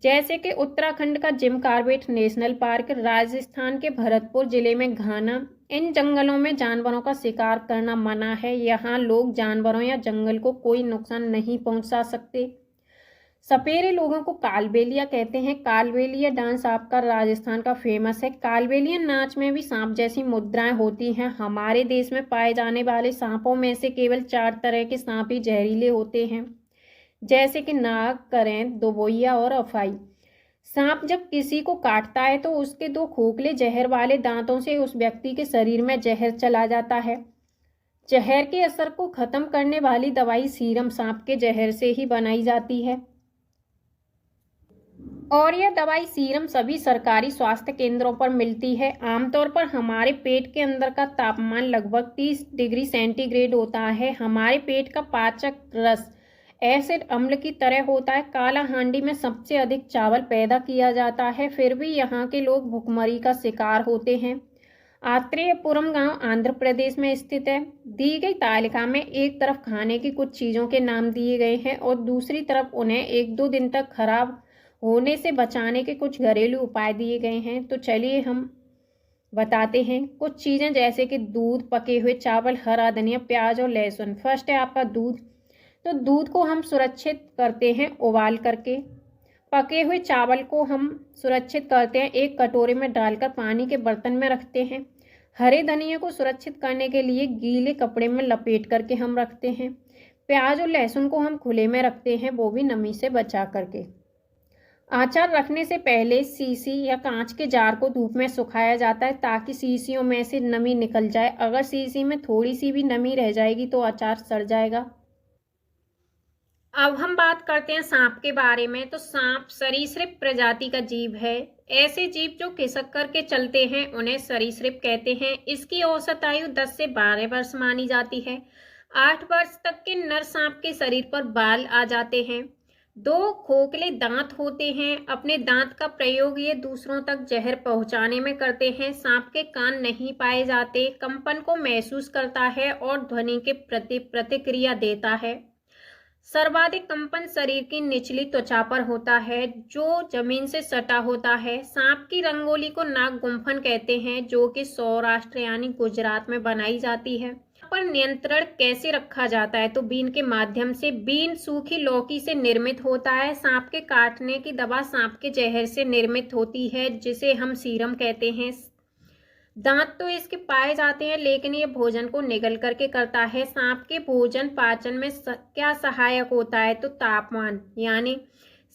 जैसे कि उत्तराखंड का Jim Corbett national park, Rajasthan के भरतपुर जिले में घाना। इन जंगलों में जानवरों का शिकार करना मना है। यहाँ लोग जानवरों या जंगल को कोई नुकसान नहीं पहुंचा सकते। सपेरे लोगों को कालबेलिया कहते हैं। कालबेलिया डांस आपका राजस्थान का फेमस है। कालबेलिया नाच में भी सांप जैसी मुद्राएं होती हैं। हमारे देश में पाए जाने वाले सांपों में से केवल 4 तरह के सांप ही जहरीले होते हैं, जैसे कि नाग, करेंत, दोबोइया और अफाई। सांप जब किसी को काटता है तो उसके 2 खोखले जहर वाले दांतों से उस व्यक्ति के शरीर में जहर चला जाता है। जहर के असर को खत्म करने वाली दवाई सीरम सांप के जहर से ही बनाई जाती है और यह दवाई सीरम सभी सरकारी स्वास्थ्य केंद्रों पर मिलती है। आमतौर पर हमारे पेट के अंदर का तापमान लगभग 30 डिग्री सेंटीग्रेड होता है। हमारे पेट का पाचक रस एसिड अम्ल की तरह होता है। काला हांडी में सबसे अधिक चावल पैदा किया जाता है, फिर भी यहाँ के लोग भुखमरी का शिकार होते हैं। आत्रेयपुरम गांव आंध्र प्रदेश में स्थित है। दी गई तालिका में एक तरफ खाने की कुछ चीज़ों के नाम दिए गए हैं और दूसरी तरफ उन्हें 1-2 दिन तक खराब होने से बचाने के कुछ घरेलू उपाय दिए गए हैं। तो चलिए हम बताते हैं कुछ चीज़ें, जैसे कि दूध, पके हुए चावल, हरा धनिया, प्याज और लहसुन। फर्स्ट है आपका दूध। तो दूध को हम सुरक्षित करते हैं उबाल करके। पके हुए चावल को हम सुरक्षित करते हैं एक कटोरे में डालकर पानी के बर्तन में रखते हैं। हरे धनिया को सुरक्षित करने के लिए गीले कपड़े में लपेट करके हम रखते हैं। प्याज और लहसुन को हम खुले में रखते हैं, वो भी नमी से बचा करके। अचार रखने से पहले शीशी या कांच के जार को धूप में सुखाया जाता है ताकि शीशियों में से नमी निकल जाए। अगर शीशी में थोड़ी सी भी नमी रह जाएगी तो अचार सड़ जाएगा। अब हम बात करते हैं सांप के बारे में। तो सांप सरीसृप प्रजाति का जीव है। ऐसे जीव जो खिसक करके चलते हैं उन्हें सरीसृप कहते हैं। इसकी औसत आयु 10 से 12 वर्ष मानी जाती है। 8 वर्ष तक के नर सांप के शरीर पर बाल आ जाते हैं। 2 खोखले दांत होते हैं। अपने दांत का प्रयोग ये दूसरों तक जहर पहुंचाने में करते हैं। सांप के कान नहीं पाए जाते, कंपन को महसूस करता है और ध्वनि के प्रति प्रतिक्रिया देता है। सर्वाधिक कंपन शरीर की निचली त्वचा पर होता है जो जमीन से सटा होता है। सांप की रंगोली को नाग गुम्फन कहते हैं, जो कि सौराष्ट्र यानी गुजरात में बनाई जाती है। पर नियंत्रण कैसे रखा जाता है? तो बीन के माध्यम से। बीन सूखी लौकी से निर्मित होता है। सांप के काटने की दवा सांप के जहर से निर्मित होती है, जिसे हम सीरम कहते हैं। दांत तो इसके पाए जाते हैं, लेकिन ये भोजन को निगल करके करता है। सांप के भोजन पाचन में क्या सहायक होता है? तो तापमान, यानी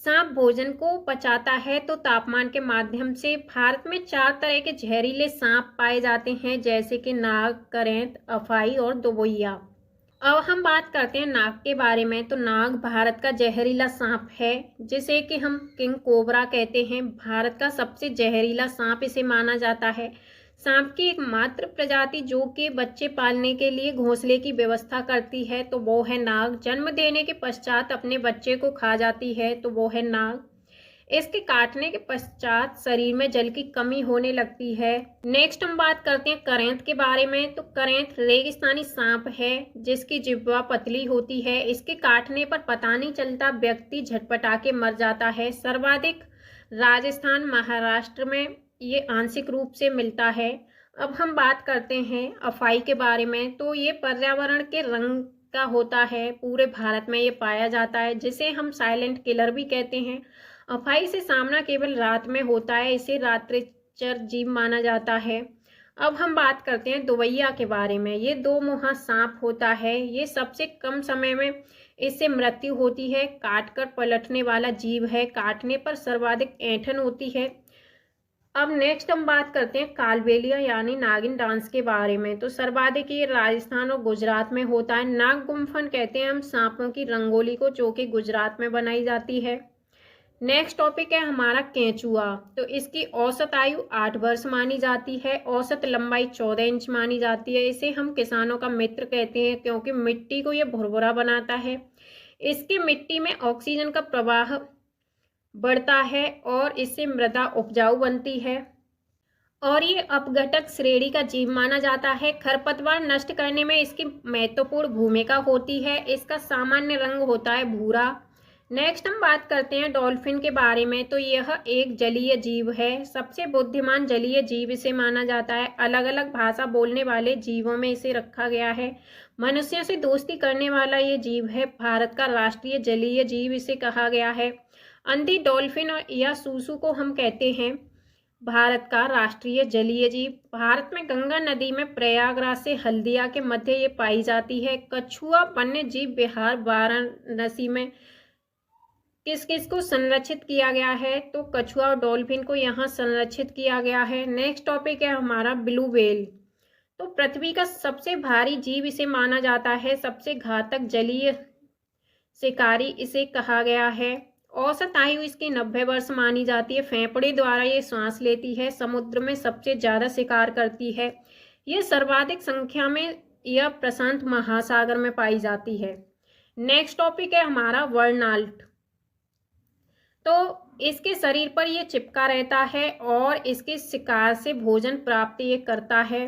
सांप भोजन को पचाता है तो तापमान के माध्यम से। भारत में 4 तरह के जहरीले सांप पाए जाते हैं, जैसे कि नाग, करेंत, अफाई और दोबैया। अब हम बात करते हैं नाग के बारे में। तो नाग भारत का जहरीला सांप है, जिसे कि हम किंग कोबरा कहते हैं। भारत का सबसे जहरीला सांप इसे माना जाता है। सांप की एकमात्र प्रजाति जो कि बच्चे पालने के लिए घोंसले की व्यवस्था करती है तो वो है नाग। जन्म देने के पश्चात अपने बच्चे को खा जाती है तो वो है नाग। इसके काटने के पश्चात शरीर में जल की कमी होने लगती है। नेक्स्ट हम बात करते हैं करेंत के बारे में। तो करेंत रेगिस्तानी सांप है जिसकी जिह्वा पतली होती है। इसके काटने पर पता नहीं चलता, व्यक्ति झटपटा के मर जाता है। सर्वाधिक राजस्थान, महाराष्ट्र में ये आंशिक रूप से मिलता है। अब हम बात करते हैं अफाई के बारे में। तो ये पर्यावरण के रंग का होता है। पूरे भारत में ये पाया जाता है, जिसे हम साइलेंट किलर भी कहते हैं। अफाई से सामना केवल रात में होता है। इसे रात्रिचर जीव माना जाता है। अब हम बात करते हैं दोबैया के बारे में। ये 2 मुहा सांप होता है। ये सबसे कम समय में इससे मृत्यु होती है। काटकर पलटने वाला जीव है। काटने पर सर्वाधिक ऐंठन होती है। अब नेक्स्ट हम बात करते हैं कालबेलिया यानी नागिन डांस के बारे में। तो सर्वाधिक ये राजस्थान और गुजरात में होता है। नाग गुम्फन कहते हैं हम सांपों की रंगोली को, जो कि गुजरात में बनाई जाती है। नेक्स्ट टॉपिक है हमारा केंचुआ। तो इसकी औसत आयु 8 वर्ष मानी जाती है। औसत लंबाई 14 इंच मानी जाती है। इसे हम किसानों का मित्र कहते हैं, क्योंकि मिट्टी को ये भुरभुरा बनाता है। इसकी मिट्टी में ऑक्सीजन का प्रवाह बढ़ता है और इससे मृदा उपजाऊ बनती है और ये अपघटक श्रेणी का जीव माना जाता है। खरपतवार नष्ट करने में इसकी महत्वपूर्ण भूमिका होती है। इसका सामान्य रंग होता है भूरा। नेक्स्ट हम बात करते हैं डॉल्फिन के बारे में। तो यह एक जलीय जीव है। सबसे बुद्धिमान जलीय जीव इसे माना जाता है। अलग अलग भाषा बोलने वाले जीवों में इसे रखा गया है। मनुष्यों से दोस्ती करने वाला ये जीव है। भारत का राष्ट्रीय जलीय जीव इसे कहा गया है। अंधी डॉल्फिन या सूसू को हम कहते हैं भारत का राष्ट्रीय जलीय जीव। भारत में गंगा नदी में प्रयागराज से हल्दिया के मध्य ये पाई जाती है। कछुआ वन्य जीव विहार वाराणसी में किस किस को संरक्षित किया गया है? तो कछुआ और डॉल्फिन को यहाँ संरक्षित किया गया है। नेक्स्ट टॉपिक है हमारा ब्लू व्हेल। तो पृथ्वी का सबसे भारी जीव इसे माना जाता है। सबसे घातक जलीय शिकारी इसे कहा गया है। औसत आयु इसकी 90 वर्ष मानी जाती है। फेफड़े द्वारा ये सांस लेती है। समुद्र में सबसे ज्यादा शिकार करती है। ये सर्वाधिक संख्या में यह प्रशांत महासागर में पाई जाती है। नेक्स्ट टॉपिक है हमारा वर्नाल्ट। तो इसके शरीर पर यह चिपका रहता है और इसके शिकार से भोजन प्राप्त ये करता है,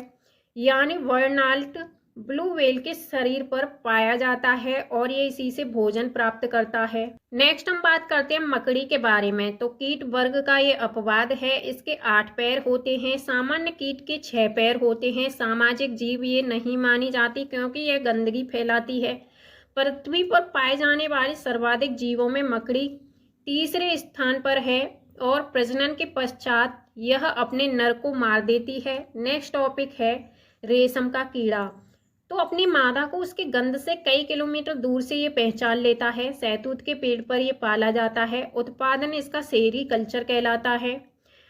यानी वर्नाल्ट ब्लू व्हेल के शरीर पर पाया जाता है और ये इसी से भोजन प्राप्त करता है। नेक्स्ट हम बात करते हैं मकड़ी के बारे में। तो कीट वर्ग का ये अपवाद है। इसके 8 पैर होते हैं। सामान्य कीट के 6 पैर होते हैं। सामाजिक जीव ये नहीं मानी जाती क्योंकि यह गंदगी फैलाती है। पृथ्वी पर पाए जाने वाले सर्वाधिक जीवों में मकड़ी तीसरे स्थान पर है और प्रजनन के पश्चात यह अपने नर को मार देती है। नेक्स्ट टॉपिक है रेशम का कीड़ा। तो अपनी मादा को उसके गंध से कई किलोमीटर दूर से ये पहचान लेता है। सहतूत के पेड़ पर यह पाला जाता है। उत्पादन इसका सेरीकल्चर कहलाता है।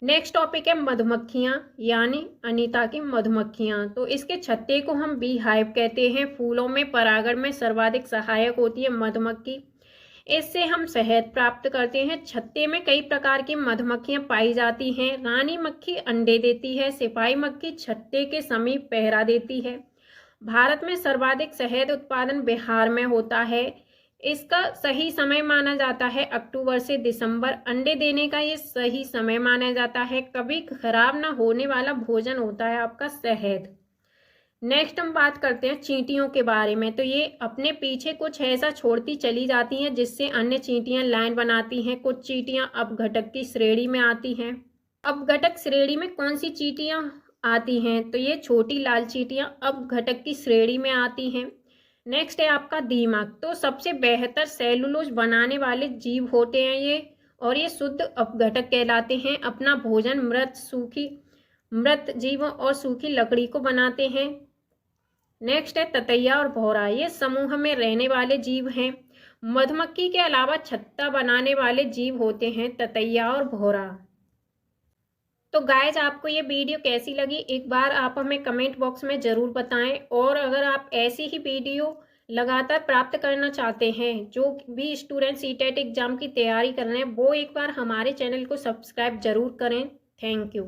नेक्स्ट टॉपिक है मधुमक्खियां, यानी अनीता की मधुमक्खियां। तो इसके छत्ते को हम बी हाइव कहते हैं। फूलों में परागण में सर्वाधिक सहायक होती है मधुमक्खी। इससे हम शहद प्राप्त करते हैं। छत्ते में कई प्रकार की मधुमक्खियां पाई जाती हैं। रानी मक्खी अंडे देती है। सिपाही मक्खी छत्ते के समीप पहरा देती है। भारत में सर्वाधिक शहद उत्पादन बिहार में होता है। इसका सही समय माना जाता है अक्टूबर से दिसंबर। अंडे देने का ये सही समय माना जाता है। कभी खराब ना होने वाला भोजन होता है आपका शहद। नेक्स्ट हम बात करते हैं चींटियों के बारे में। तो ये अपने पीछे कुछ ऐसा छोड़ती चली जाती हैं जिससे अन्य चींटियां लाइन बनाती हैं। कुछ चींटियां अपघटक की श्रेणी में आती हैं। अपघटक श्रेणी में कौन सी चींटियां आती हैं? तो ये छोटी लाल चींटियां अपघटक की श्रेणी में आती हैं। नेक्स्ट है आपका दीमक। तो सबसे बेहतर सेलुलोज बनाने वाले जीव होते हैं ये, और ये शुद्ध अपघटक कहलाते हैं। अपना भोजन मृत जीवों और सूखी लकड़ी को बनाते हैं। नेक्स्ट है ततैया और भौरा। ये समूह में रहने वाले जीव हैं। मधुमक्खी के अलावा छत्ता बनाने वाले जीव होते हैं ततैया और भौरा। तो गाइज आपको ये वीडियो कैसी लगी एक बार आप हमें कमेंट बॉक्स में ज़रूर बताएं। और अगर आप ऐसी ही वीडियो लगातार प्राप्त करना चाहते हैं, जो भी स्टूडेंट सीटेट एग्जाम की तैयारी कर रहे हैं, वो एक बार हमारे चैनल को सब्सक्राइब जरूर करें। Thank you.